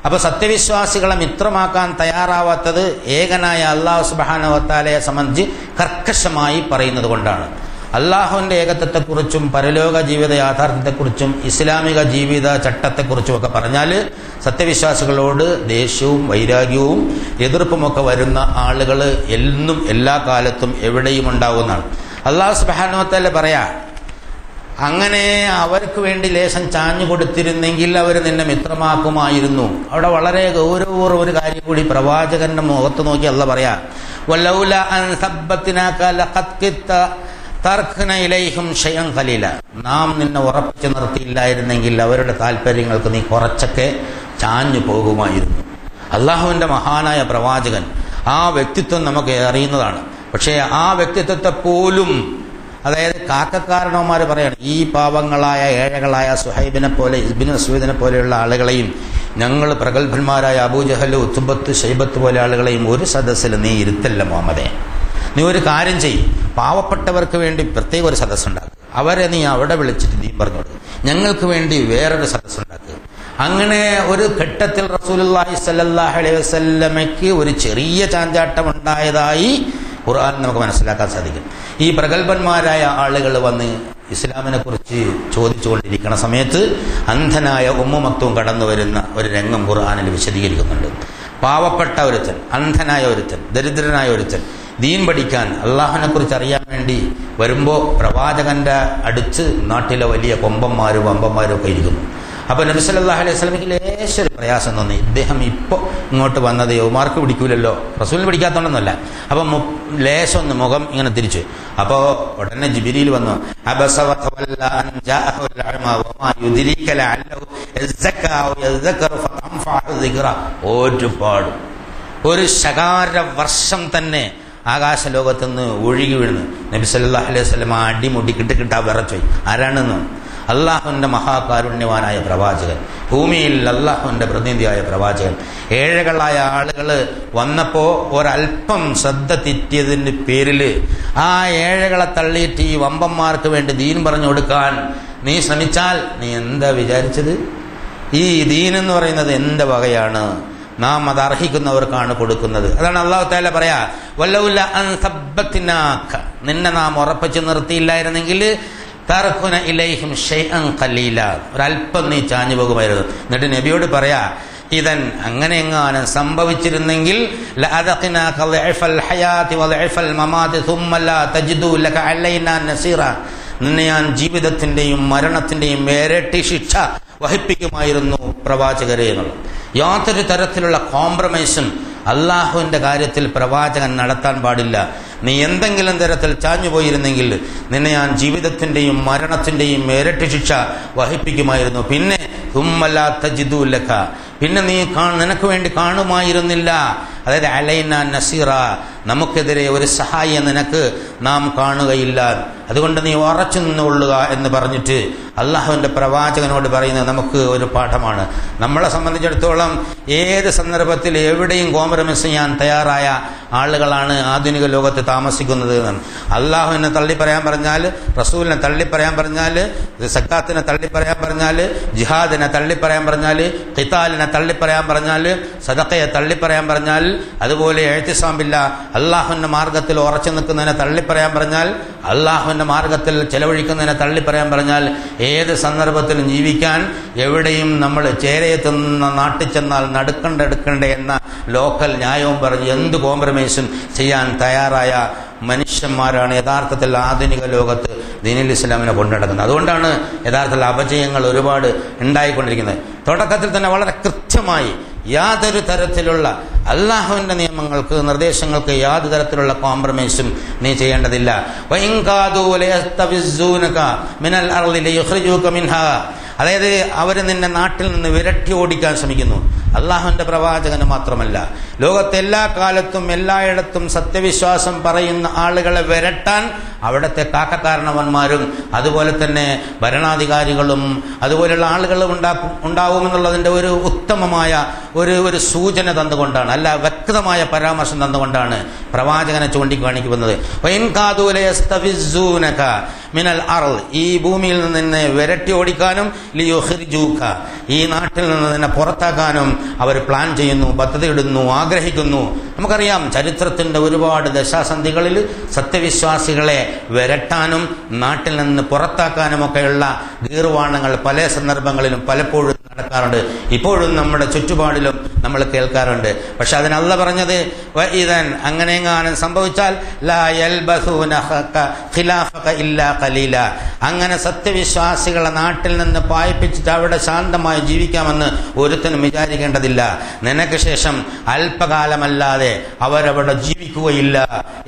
അപ്പോൾ സത്യവിശ്വാസികളെ മിത്രമാക്കാൻ തയ്യാറാവാത്തത് ഏകനായ അല്ലാഹു സുബ്ഹാനഹു വ തആലയെ സംബന്ധിച്ച് കർക്കശമായി പറയുന്നത് കൊണ്ടാണ്. അള്ളാഹുവിൻ്റെ ഏകത്വത്തെക്കുറിച്ചും പരലോക ജീവിത യാഥാർത്ഥ്യത്തെക്കുറിച്ചും ഇസ്ലാമിക ജീവിത ചട്ടത്തെക്കുറിച്ചും ഒക്കെ പറഞ്ഞാൽ സത്യവിശ്വാസികളോട് ദേഷ്യവും വൈരാഗ്യവും എതിർപ്പുമൊക്കെ വരുന്ന ആളുകൾ എന്നും എല്ലാ കാലത്തും എവിടെയും ഉണ്ടാകുന്നതാണ്. അള്ളാഹു സുബ്ഹാനഹു വ തആല പറയാ, അങ്ങനെ അവർക്ക് വേണ്ടി ലേശം ചാഞ്ഞു കൊടുത്തിരുന്നെങ്കിൽ അവർ നിന്നെ മിത്രമാക്കുമായിരുന്നു. അവിടെ വളരെ ഗൗരവപൂർവ്വം ഒരു കാര്യം കൂടി പ്രവാചകന്റെ മുഖത്ത് നോക്കി അള്ളാഹ് പറയാ, വലൗല അൻ സബ്ബത്നാക ലഖദ് കിത്ത തർഖന ഇലൈഹിം ഷൈഅൻ ഖലീല. നാം നിന്നെ ഉറപ്പിച്ചു നിർത്തിയില്ലായിരുന്നെങ്കിൽ അവരുടെ താല്പര്യങ്ങൾക്ക് നീ കുറച്ചൊക്കെ ചാഞ്ഞു പോകുമായിരുന്നു. അള്ളാഹുവിന്റെ മഹാനായ പ്രവാചകൻ, ആ വ്യക്തിത്വം നമുക്ക് അറിയുന്നതാണ്. പക്ഷേ ആ വ്യക്തിത്വത്തെ പോലും, അതായത് കാക്കക്കാരണവന്മാർ പറയാണ്, ഈ പാവങ്ങളായ ഏഴകളായ സുഹൈബിനെ പോലെ ഇബ്നു മസ്ഊദിനെ പോലെയുള്ള ആളുകളെയും ഞങ്ങൾ പ്രഗത്ഭന്മാരായ അബൂജഹൽ ഉത്ബത്ത് ഷൈബത്ത് പോലെ ആളുകളെയും ഒരു സദസ്സിൽ നീ ഇരുത്തല്ല മുഹമ്മദേ. നീ ഒരു കാര്യം ചെയ്യും, പാവപ്പെട്ടവർക്ക് വേണ്ടി പ്രത്യേക ഒരു സദസ്സുണ്ടാക്കുക, അവരെ നീ അവിടെ വിളിച്ചിട്ട് നീ പറഞ്ഞു കൊടുക്കുക, ഞങ്ങൾക്ക് വേണ്ടി വേറൊരു സദസ്സുണ്ടാക്കുക. അങ്ങനെ ഒരു ഘട്ടത്തിൽ റസൂലുള്ളാഹി സ്വല്ലല്ലാഹു അലൈഹി വസല്ലമയ്ക്ക് ഒരു ചെറിയ ചാഞ്ചാട്ടം ഉണ്ടായതായി ഖുർആൻ നമുക്ക് മനസ്സിലാക്കാൻ സാധിക്കും. ഈ പ്രഗത്ഭന്മാരായ ആളുകൾ വന്ന് ഇസ്ലാമിനെ കുറിച്ച് ചോദിച്ചുകൊണ്ടിരിക്കുന്ന സമയത്ത് അന്ധനായ ഉമ്മു മക്തൂം കടന്നു വരുന്ന ഒരു രംഗം ഖുർആനിൽ വിശദീകരിക്കുന്നുണ്ട്. പാവപ്പെട്ട ഒരുത്തൻ, അന്ധനായ ഒരുത്തൻ, ദരിദ്രനായ ഒരുത്തൻ ദീൻ പഠിക്കാൻ അള്ളാഹുവിനെ കുറിച്ച് അറിയാൻ വേണ്ടി വരുമ്പോൾ പ്രവാചകന്റെ അടുത്ത് നാട്ടിലെ വലിയ കൊമ്പന്മാരും വമ്പന്മാരും ഒക്കെ ഇരിക്കുന്നു. അപ്പോൾ നബി സല്ലല്ലാഹു അലൈഹി വസല്ലമയ്ക്ക് ലേശം പ്രയാസം തോന്നി. ഇദ്ദേഹം ഇപ്പോൾ ഇങ്ങോട്ട് വന്നത് യൗമാർക്ക് പിടിക്കൂലല്ലോ, റസൂലിന് പിടിക്കാത്തോണ്ടൊന്നുമല്ല. അപ്പം ലേശം ഒന്ന് മുഖം ഇങ്ങനെ തിരിച്ചു. അപ്പോൾ ഉടനെ ജിബ്രീൽ വന്നു, അബസ വതവല്ല അൻ ജാഅഹുൽ അഅമ വമാ യുദ്രീക ലഅല്ലഹു യസ്സക്കാ ഔ യസ്സക്കറു ഫതൻഫഅഹു ദിക്റ. ഒരുപാട് ഒരു ശകാര വർഷം തന്നെ ആകാശലോകത്തുനിന്ന് ഒഴുകി വീഴുന്നു. നബി സല്ലല്ലാഹു അലൈഹി വസല്ലം അടിമുടി കിട്ടാ വിറച്ചു. ആരാണെന്ന്? അള്ളാഹുവിൻ്റെ മഹാകാരുണ്യവാനായ പ്രവാചകൻ, ഭൂമിയിൽ അള്ളാഹുവിൻ്റെ പ്രതിനിധിയായ പ്രവാചകൻ. ഏഴകളായ ആളുകൾ വന്നപ്പോൾ ഒരല്പം ശ്രദ്ധ തെറ്റിയതിൻ്റെ പേരിൽ ആ ഏഴകളെ തള്ളിയിട്ട് ഈ വമ്പന്മാർക്ക് വേണ്ടി ദീൻ പറഞ്ഞു കൊടുക്കാൻ നീ ശ്രമിച്ചാൽ നീ എന്താ വിചാരിച്ചത്? ഈ ദീൻ എന്ന് പറയുന്നത് എന്ത് വകയാണ്? നാം അത് അർഹിക്കുന്നവർക്കാണ് കൊടുക്കുന്നത്. അതാണ് അല്ലാഹു തആല പറയാ, വലൗല അൻ സബ്ബത്നാക, നിന്നെ നാം ഉറപ്പിച്ചു നിർത്തിയില്ലായിരുന്നെങ്കിൽ തർഖുന ഇലൈഹിം ഷൈഅൻ ഖലീല, ഒരല്പം നീ ചാഞ്ഞു പോകുമായിരുന്നു. എന്നിട്ട് നബിയോട് പറയാ, ഇതൻ അങ്ങനെ എങ്ങാനും സംഭവിച്ചിരുന്നെങ്കിൽ ലഅദഖനാക ളഅഫൽ ഹയാതി വളഅഫൽ മമാതി സുമ്മ ലാ തജിദു ലക അലൈനാ നസീറ, നിന്നെ ഞാൻ ജീവിതത്തിന്റെയും മരണത്തിന്റെയും ഇരട്ടി ശിക്ഷ വഹിപ്പിക്കുമായിരുന്നു പ്രവാചകരെ എന്നുള്ളത്. യാതൊരു തരത്തിലുള്ള കോംപ്രമൈസും അള്ളാഹുവിൻ്റെ കാര്യത്തിൽ പ്രവാചകൻ നടത്താൻ പാടില്ല. നീ എന്തെങ്കിലും തരത്തിൽ ചാഞ്ഞു പോയിരുന്നെങ്കിൽ നിന്നെ ഞാൻ ജീവിതത്തിൻ്റെയും മരണത്തിൻ്റെയും ഇരട്ടി ശിക്ഷ വഹിപ്പിക്കുമായിരുന്നു. പിന്നെ തുമ്മല്ലാ തജിദു ലക, പിന്നെ നീ നിനക്ക് വേണ്ടി കാണുമായിരുന്നില്ല, അതായത് അലൈന നസീറ, നമുക്കെതിരെ ഒരു സഹായം നിനക്ക് നാം കാണുകയില്ല. അതുകൊണ്ട് നീ ഉറച്ചു നിന്നുകൊള്ളുക എന്ന് പറഞ്ഞിട്ട് അള്ളാഹുവിൻ്റെ പ്രവാചകനോട് പറയുന്നത് നമുക്ക് ഒരു പാഠമാണ്. നമ്മളെ സംബന്ധിച്ചിടത്തോളം ഏത് സന്ദർഭത്തിൽ എവിടെയും കോംപ്രമൈസ് ചെയ്യാൻ തയ്യാറായ ആളുകളാണ് ആധുനിക ലോകത്ത് താമസിക്കുന്നത്. അള്ളാഹുവിനെ തള്ളിപ്പറയാൻ പറഞ്ഞാൽ, റസൂലിനെ തള്ളിപ്പറയാൻ പറഞ്ഞാൽ, സക്കാത്തിനെ തള്ളിപ്പറയാൻ പറഞ്ഞാൽ, ജിഹാദിനെ തള്ളിപ്പറയാൻ പറഞ്ഞാൽ, ഖിതാലിനെ തള്ളിപ്പറയാൻ പറഞ്ഞാൽ, സദഖയെ തള്ളിപ്പറയാൻ പറഞ്ഞാൽ, അതുപോലെ എഅ്തിസാമില്ല അള്ളാഹുവിൻ്റെ മാർഗത്തിൽ ഉറച്ചു നിൽക്കുന്നതിനെ തള്ളിപ്പറയാൻ പറഞ്ഞാൽ, അള്ളാഹുവിൻ്റെ മാർഗത്തിൽ ചെലവഴിക്കുന്നതിനെ തള്ളിപ്പറയാൻ പറഞ്ഞാൽ, ഏത് സന്ദർഭത്തിലും ജീവിക്കാൻ എവിടെയും നമ്മൾ ചേരയെത്തുന്ന നാട്ടിൽ ചെന്നാൽ നടുക്കണ്ടെടുക്കണ്ടേ എന്ന ലോക്കൽ ന്യായവും പറഞ്ഞ് എന്ത് കോംപ്രമൈസും ചെയ്യാൻ തയ്യാറായ മനുഷ്യന്മാരാണ് യഥാർത്ഥത്തിൽ ആധുനിക ലോകത്ത് ദീനുൽ ഇസ്ലാമിനെ കൊണ്ടുനടക്കുന്നത്. അതുകൊണ്ടാണ് യഥാർത്ഥത്തിൽ അപജയങ്ങൾ ഒരുപാട് ഉണ്ടായിക്കൊണ്ടിരിക്കുന്നത്. തുടക്കത്തിൽ തന്നെ വളരെ കൃത്യമായി യാതൊരു തരത്തിലുള്ള അള്ളാഹുവിൻ്റെ നിയമങ്ങൾക്ക്, നിർദ്ദേശങ്ങൾക്ക് യാതൊരു തരത്തിലുള്ള കോംപ്രമൈസും നീ ചെയ്യേണ്ടതില്ല. അതായത് അവർ നിന്നെ നാട്ടിൽ നിന്ന് വിരട്ടി ഓടിക്കാൻ ശ്രമിക്കുന്നു. അള്ളാഹുവിൻ്റെ പ്രവാചകന് മാത്രമല്ല, ലോകത്തെ എല്ലാ കാലത്തും എല്ലായിടത്തും സത്യവിശ്വാസം പറയുന്ന ആളുകളെ വിരട്ടാൻ അവിടുത്തെ കാക്കക്കാരണവന്മാരും അതുപോലെ തന്നെ ഭരണാധികാരികളും അതുപോലെയുള്ള ആളുകളും ഉണ്ടാവുമെന്നുള്ളതിൻ്റെ ഒരു ഉത്തമമായ ഒരു സൂചന തന്നുകൊണ്ടാണ്, അല്ല വ്യക്തമായ പരാമർശം തന്നുകൊണ്ടാണ് പ്രവാചകനെ ചൂണ്ടിക്കാണിക്കുന്നത്. മിനൽ അർള്, ഈ ഭൂമിയിൽ നിന്ന് നിന്നെ വിരട്ടി ഓടിക്കാനും ലിയുഖ്രിജൂക, ഈ നാട്ടിൽ നിന്ന് നിന്നെ പുറത്താക്കാനും അവർ പ്ലാൻ ചെയ്യുന്നു, പദ്ധതിയിടുന്നു, ആഗ്രഹിക്കുന്നു. നമുക്കറിയാം ചരിത്രത്തിന്റെ ഒരുപാട് ദശാസന്ധികളിൽ സത്യവിശ്വാസികളെ വിരട്ടാനും നാട്ടിൽ നിന്ന് പുറത്താക്കാനുമൊക്കെയുള്ള ഗീർവാണങ്ങൾ പല സന്ദർഭങ്ങളിലും പലപ്പോഴും നടക്കാറുണ്ട്. ഇപ്പോഴും നമ്മുടെ ചുറ്റുപാടിലും നമ്മൾ കേൾക്കാറുണ്ട്. പക്ഷെ അതിന് അല്ലാഹ് പറഞ്ഞത് വഇദൻ, അങ്ങനെയെങ്ങാനും സംഭവിച്ചാൽ ലാ യൽബസൂന ഖിലാഫക ഇല്ലാ ഖലീല, അങ്ങനെ സത്യവിശ്വാസികളെ നാട്ടിൽ നിന്ന് പായിപ്പിച്ചിട്ട് അവിടെ ശാന്തമായി ജീവിക്കാമെന്ന് ഒരുത്തനും വിചാരിക്കേണ്ടതില്ല. നിനക്ക് ശേഷം അല്പകാലമല്ലാതെ അവരവിടെ ജീവിക്കുകയില്ല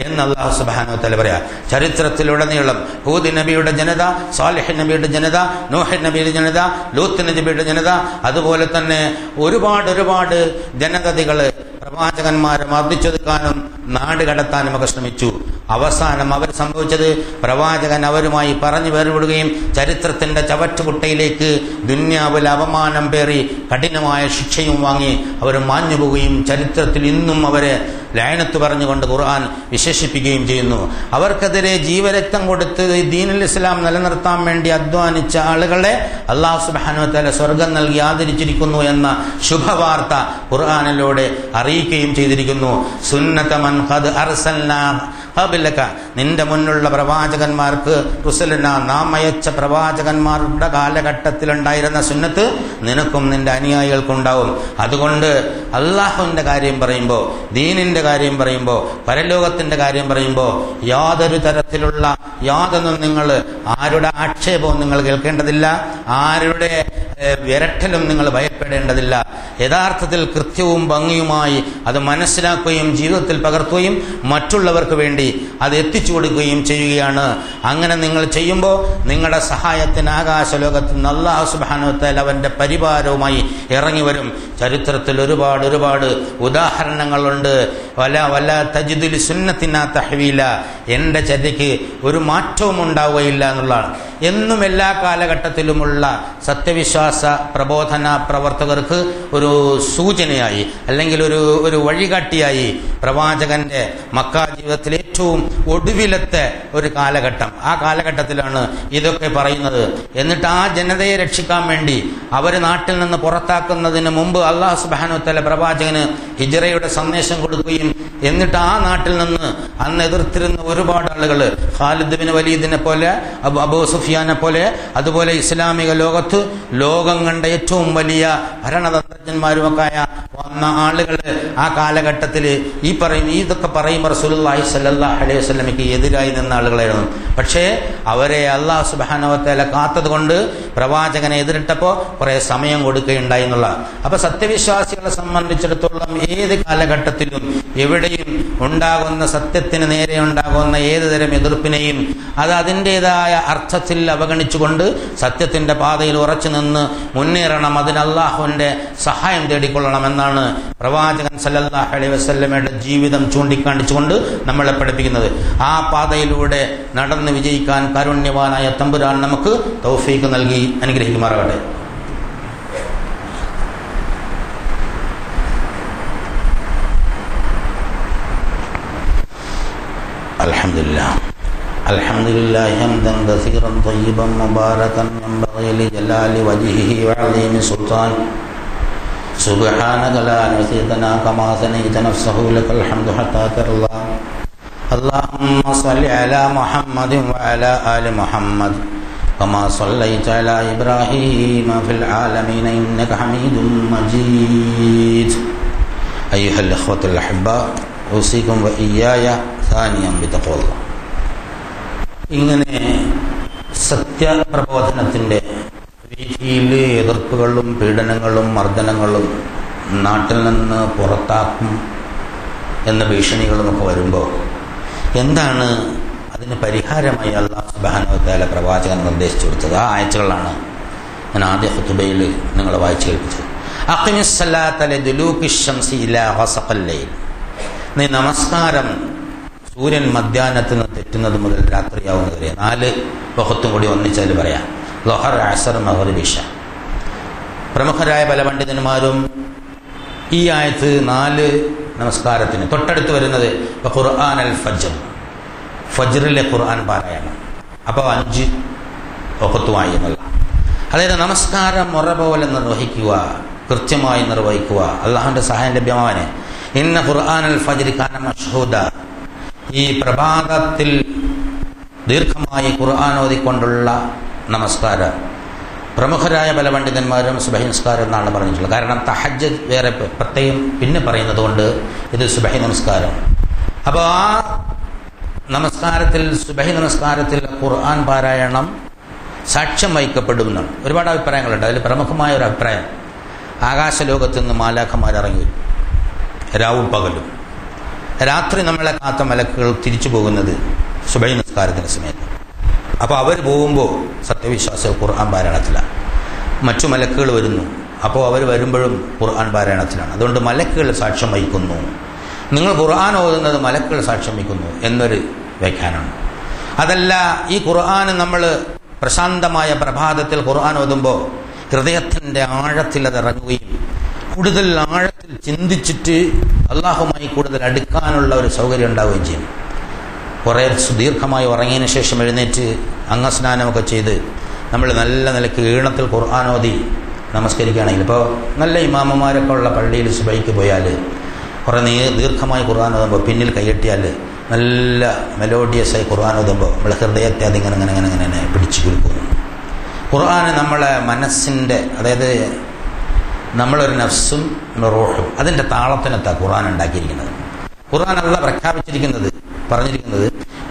എന്ന് അല്ലാഹു സുബ്ഹാനഹു വ തആല പറയാ. ചരിത്രത്തിലുടനീളം ഹൂദ് നബിയുടെ ജനത, സാലിഹ് നബിയുടെ ജനത, നൂഹ് നബിയുടെ ജനത, ലൂത്ത് നബിയുടെ ജനത, അതുപോലെ തന്നെ ഒരുപാട് ജനതകള് പ്രവാചകന്മാരെ മർദ്ദിച്ചൊതുക്കാനും നാട് കടത്താനും ഒക്കെ ശ്രമിച്ചു. അവസാനം അവർ സംഭവിച്ചത് പ്രവാചകൻ അവരുമായി പറഞ്ഞു വേർപെടുകയും ചരിത്രത്തിന്റെ ചവറ്റുകുട്ടയിലേക്ക് ദുന്യാവിൽ അപമാനം പേറി കഠിനമായ ശിക്ഷയും വാങ്ങി അവർ മാഞ്ഞുപോവുകയും ചരിത്രത്തിൽ ഇന്നും അവരെ ലഅനത്ത് പറഞ്ഞുകൊണ്ട് ഖുർആൻ വിശേഷിപ്പിക്കുകയും ചെയ്യുന്നു. അവർക്കെതിരെ ജീവരക്തം കൊടുത്ത് ദീനുൽ ഇസ്ലാം നിലനിർത്താൻ വേണ്ടി അധ്വാനിച്ച ആളുകളെ അല്ലാഹു സുബ്ഹാനഹു വ തആല സ്വർഗം നൽകി ആദരിച്ചിരിക്കുന്നു എന്ന ശുഭവാർത്ത ഖുർആനിലൂടെ അറിയിക്കുകയും ചെയ്തിരിക്കുന്നു. സുന്നത മൻ ഖദ് അർസൽനാ ഖബലക, നിന്റെ മുന്നുള്ള പ്രവാചകന്മാർക്ക്, റുസലന, നാം അയച്ച പ്രവാചകന്മാരുടെ കാലഘട്ടത്തിലുണ്ടായിരുന്ന സുന്നത്ത് നിനക്കും നിന്റെ അനുയായികൾക്കുണ്ടാവും. അതുകൊണ്ട് അള്ളാഹുവിന്റെ കാര്യം പറയുമ്പോൾ, ദീനിന്റെ കാര്യം പറയുമ്പോൾ, പരലോകത്തിന്റെ കാര്യം പറയുമ്പോൾ യാതൊരു തരത്തിലുള്ള യാതൊന്നും നിങ്ങൾ ആരുടെ ആക്ഷേപവും നിങ്ങൾ കേൾക്കേണ്ടതില്ല, ആരുടെ വിരട്ടലും നിങ്ങൾ ഭയപ്പെടേണ്ടതില്ല. യഥാർത്ഥത്തിൽ കൃത്യവും ഭംഗിയുമായി അത് മനസ്സിലാക്കുകയും ജീവിതത്തിൽ പകർത്തുകയും മറ്റുള്ളവർക്ക് വേണ്ടി അത് എത്തിച്ചു കൊടുക്കുകയും ചെയ്യുകയാണ്. അങ്ങനെ നിങ്ങൾ ചെയ്യുമ്പോൾ നിങ്ങളുടെ സഹായത്തിന് ആകാശലോകത്ത് നിന്ന് അല്ലാഹു സുബ്ഹാനഹു വ തആല അവന്റെ പരിവാരവുമായി ഇറങ്ങി വരും. ചരിത്രത്തിൽ ഒരുപാട് ഉദാഹരണങ്ങളുണ്ട്. വല തജിദു ലിസുന്നത്തിനാ തഹ്വീല, എന്റെ ചര്യയ്ക്ക് ഒരു മാറ്റവും ഉണ്ടാവുകയില്ല എന്നുള്ളതാണ്. എന്നും എല്ലാ കാലഘട്ടത്തിലുമുള്ള സത്യവിശ്വാസ പ്രബോധന പ്രവർത്തകർക്ക് ഒരു സൂചനയായി അല്ലെങ്കിൽ ഒരു വഴികാട്ടിയായി പ്രവാചകന്റെ മക്ക ജീവിതത്തിലെ ഏറ്റവും ഒടുവിലത്തെ ഒരു കാലഘട്ടം, ആ കാലഘട്ടത്തിലാണ് ഇതൊക്കെ പറയുന്നത്. എന്നിട്ട് ആ ജനതയെ രക്ഷിക്കാൻ വേണ്ടി അവർ നാട്ടിൽ നിന്ന് പുറത്താക്കുന്നതിന് മുമ്പ് അല്ലാഹു സുബ്ഹാനഹു വ തആല പ്രവാചകന് ഹിജ്റയുടെ സന്ദേശം കൊടുക്കുകയും എന്നിട്ട് ആ നാട്ടിൽ നിന്ന് അന്ന് എതിർത്തിരുന്ന ഒരുപാട് ആളുകൾ, ഖാലിദ് ബിൻ വലീദിനെ പോലെ, അബൂ സുഫിയാനെ പോലെ, അതുപോലെ ഇസ്ലാമിക ലോകത്ത് ലോകം കണ്ട ഏറ്റവും വലിയ ഭരണതന്ത്രജ്ഞന്മാരുമൊക്കെയായ വന്ന ആളുകൾ ആ കാലഘട്ടത്തിൽ ഇതൊക്കെ പറയുമ്പോൾ റസൂലുള്ളാഹി സ്വല്ലല്ലാഹു അലൈഹി വസല്ലമയ്ക്ക് എതിരായി നിന്ന ആളുകളായിരുന്നു. പക്ഷേ അവരെ അല്ലാഹു സുബ്ഹാനഹു വ തആല കാത്തതുകൊണ്ട് പ്രവാചകനെ എതിരിട്ടപ്പോൾ കുറെ സമയം കൊടുക്കുകയുണ്ടായി എന്നുള്ള. അപ്പൊ സത്യവിശ്വാസികളെ സംബന്ധിച്ചിടത്തോളം ഏത് കാലഘട്ടത്തിലും എവിടെയും ഉണ്ടാകുന്ന സത്യത്തിന് നേരെ ഉണ്ടാകുന്ന ഏത് തരം എതിർപ്പിനെയും അത് അതിൻ്റെതായ അർത്ഥത്തിൽ അവഗണിച്ചുകൊണ്ട് സത്യത്തിന്റെ പാതയിൽ ഉറച്ചു നിന്ന് മുന്നേറണം. അതിന് അല്ലാഹുവിന്റെ സഹായം തേടിക്കൊള്ളണമെന്നാണ് പ്രവാചകൻ സല്ലല്ലാഹു അലൈഹി വസല്ലമയുടെ ജീവിതം ചൂണ്ടിക്കാണിച്ചുകൊണ്ട് നമ്മളെ പഠിപ്പിക്കുന്നത്. ആ പാതയിലൂടെ നടന്ന് വിജയിക്കാൻ കാരുണ്യവാനായ തമ്പുരാൻ നമുക്ക് തൗഫീഖ് നൽകി അനുഗ്രഹിക്കുമാറാകട്ടെ. അൽഹംദുലില്ലാഹി ഹംദൻ കസീറൻ തയ്യിബൻ മുബാറകൻ യൻബഗി ലിജലാലി വജ്ഹിഹി വഅളീമി സുൽത്താൻ സുബ്ഹാനക ലാ നഹ്സി തനാക കമാ സനൈത നഫ്സഹു ലകൽ ഹംദു ഹത്താ തർളാ. അല്ലാഹുമ്മ സ്വല്ലി അലാ മുഹമ്മദിൻ വഅലാ ആലി മുഹമ്മദ് കമാ സ്വല്ലൈത അലാ ഇബ്രാഹീമ ഫിൽ ആലമീന ഇന്നക ഹമീദും മജീദ്. അയ്യുഹൽ ഇഖ്വത്തുൽ അഹ്ബാ, ഊസികും വഇയ്യായ സാനിയം ബിതഖ്വല്ലാഹ്. ഇങ്ങനെ സത്യപ്രബോധനത്തിന്റെ രീതിയിൽ എതിർപ്പുകളും പീഡനങ്ങളും മർദ്ദനങ്ങളും നാട്ടിൽ നിന്ന് പുറത്താക്കും എന്ന ഭീഷണികളുമൊക്കെ വരുമ്പോൾ എന്താണ് അതിന് പരിഹാരമായി അല്ലാഹു സുബ്ഹാനഹു വ തആല പ്രവാചകൻ നിർദ്ദേശിച്ചു കൊടുത്തത്? ആ ആയത്തുകളാണ് ഞാൻ ആദ്യ ഖുതുബയിൽ നിങ്ങളെ വായിച്ചു കേൾപ്പിച്ചത്. അഖിമിസ്സലാത്ത ലിദുലൂഖിശ് ശംസി ഇലാ ഗസഖൽ ലൈൽ, നീ നമസ്കാരം സൂര്യൻ മധ്യാഹ്നത്ത് നിന്ന് തെറ്റുന്നത് മുതൽ രാത്രിയാവുന്നവരെ 4 വഖത്തും കൂടി ഒന്നിച്ചതിൽ പറയാം. ളുഹർ, അസ്ർ, മഗ്രിബ്, ഇശ. പ്രമുഖരായ പല പണ്ഡിതന്മാരും ഈ ആയത്ത് 4 നമസ്കാരത്തിന് തൊട്ടടുത്ത് വരുന്നത് ഖുർആൻ അൽ ഫജ്ർ, ഫജ്റിലെ ഖുർആൻ പാരായണം. അപ്പോൾ 5 വഖത്തുമായി എന്നുള്ള. അതായത് നമസ്കാരം മുറ പോലെ നിർവഹിക്കുക, കൃത്യമായി നിർവഹിക്കുക, അള്ളാഹുവിൻ്റെ സഹായം ലഭ്യമാവാന്. ഇന്ന ഖുർആനൽ ഫജ്രി കാന മശ്ഹൂദ, ഈ പ്രഭാതത്തിൽ ദീർഘമായി ഖുർആൻ ഓതിക്കൊണ്ടുള്ള നമസ്കാരം പ്രമുഖരായ പല പണ്ഡിതന്മാരും സുബഹി നമസ്കാരം എന്നാണ് പറഞ്ഞിട്ടുള്ളത്. കാരണം തഹജ്ജുദ് വേറെ പ്രത്യേകം പിന്നെ പറയുന്നത് കൊണ്ട് ഇത് സുബഹി നമസ്കാരം. അപ്പോൾ ആ നമസ്കാരത്തിൽ, സുബഹി നമസ്കാരത്തിൽ ഖുർആൻ പാരായണം സാക്ഷ്യം വഹിക്കപ്പെടുമെന്നാണ്. ഒരുപാട് അഭിപ്രായങ്ങളുണ്ട്. അതിൽ പ്രമുഖമായ ഒരു അഭിപ്രായം, ആകാശലോകത്ത് നിന്ന് മാലാഖമാർ ഇറങ്ങി വരും രാവും പകലും. രാത്രി നമ്മളെ കാത്ത മലക്കുകൾ തിരിച്ചു പോകുന്നത് സുബഹി നമസ്കാരത്തിൻ്റെ സമയത്ത്. അപ്പോൾ അവർ പോകുമ്പോൾ സത്യവിശ്വാസികൾ ഖുർആൻ പാരായണത്തിലാണ്. മറ്റു മലക്കുകൾ വരുന്നു, അപ്പോൾ അവർ വരുമ്പോഴും ഖുർആൻ പാരായണത്തിലാണ്. അതുകൊണ്ട് മലക്കുകൾ സാക്ഷ്യം വഹിക്കുന്നു, നിങ്ങൾ ഖുർആൻ ഓതുന്നത് മലക്കുകൾ സാക്ഷ്യം വഹിക്കുന്നു എന്നൊരു വ്യാഖ്യാനമാണ്. അതല്ല, ഈ ഖുർആൻ നമ്മൾ പ്രശാന്തമായ പ്രഭാതത്തിൽ ഖുർആൻ ഓതുമ്പോൾ ഹൃദയത്തിൻ്റെ ആഴത്തിൽ അത് ഇറങ്ങുകയും കൂടുതൽ ആഴത്തിൽ ചിന്തിച്ചിട്ട് അള്ളാഹുമായി കൂടുതൽ അടുക്കാനുള്ള ഒരു സൗകര്യം ഉണ്ടാവുകയും ചെയ്യും. കുറേ സുദീർഘമായി ഉറങ്ങിയതിന് ശേഷം എഴുന്നേറ്റ് അംഗസ്നാനമൊക്കെ ചെയ്ത് നമ്മൾ നല്ല നിലയ്ക്ക് ഈണത്തിൽ ഖുർആൻ ഓതി നമസ്കരിക്കുകയാണെങ്കിൽ, ഇപ്പോൾ നല്ല ഇമാമമാരൊക്കെ ഉള്ള പള്ളിയിൽ സുബഹിക്ക് പോയാൽ കുറേ ദീർഘമായി ഖുർആൻ ഓതുമ്പോൾ പിന്നിൽ കൈയെട്ടിയാൽ നല്ല മെലോഡിയസായി ഖുർആൻ ഓതുമ്പോൾ നമ്മളെ ഹൃദയത്തെ അതിങ്ങനെ ഇങ്ങനെ ഇങ്ങനെ ഇങ്ങനെ പിടിച്ചു കുലുക്കുന്നു. ഖുർആൻ നമ്മളെ മനസ്സിൻ്റെ, അതായത് നമ്മളൊരു നഫ്സും റൂഹും അതിൻ്റെ താളത്തിനത്താണ് ഖുർആൻ ഉണ്ടാക്കിയിരിക്കുന്നത്. ഖുർആൻ അല്ലാഹ് പ്രഖ്യാപിച്ചിരിക്കുന്നത്, പറഞ്ഞിരിക്കുന്നത്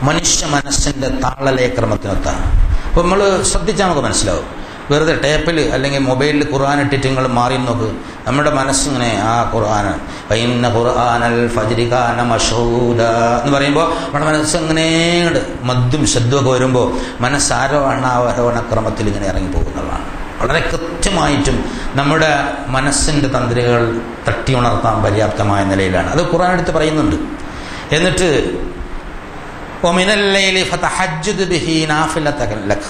മനുഷ്യ മനസ്സിൻ്റെ താളലയക്രമത്തിനൊത്താണ്. അപ്പോൾ നമ്മൾ ശ്രദ്ധിച്ചാൽ നമുക്ക് മനസ്സിലാവും. വെറുതെ ടേപ്പിൽ അല്ലെങ്കിൽ മൊബൈലിൽ ഖുർആൻ ഇട്ടിട്ട് നിങ്ങൾ മാറി നോക്ക്, നമ്മുടെ മനസ്സിങ്ങനെ ആ ഖുർആൻ ഇന്ന ഖുർആനൽ ഫജ്രി കാന മശ്ഹൂദ എന്ന് പറയുമ്പോൾ നമ്മുടെ മനസ്സിങ്ങനെ മദ്ദും ശബ്ദമൊക്കെ വരുമ്പോൾ മനസ്സാരോഹണാവരോഹണക്രമത്തിൽ ഇങ്ങനെ ഇറങ്ങിപ്പോകുന്നതാണ്. വളരെ കൃത്യമായിട്ടും നമ്മുടെ മനസ്സിൻ്റെ തന്ത്രികൾ തട്ടി ഉണർത്താൻ പര്യാപ്തമായ നിലയിലാണ്. അത് ഖുർആൻ എടുത്ത് പറയുന്നുണ്ട്. എന്നിട്ട് വമിനൽ ലൈലി ഫതഹജ്ജദ് ബിഹി നാഫിലതൻ ലക,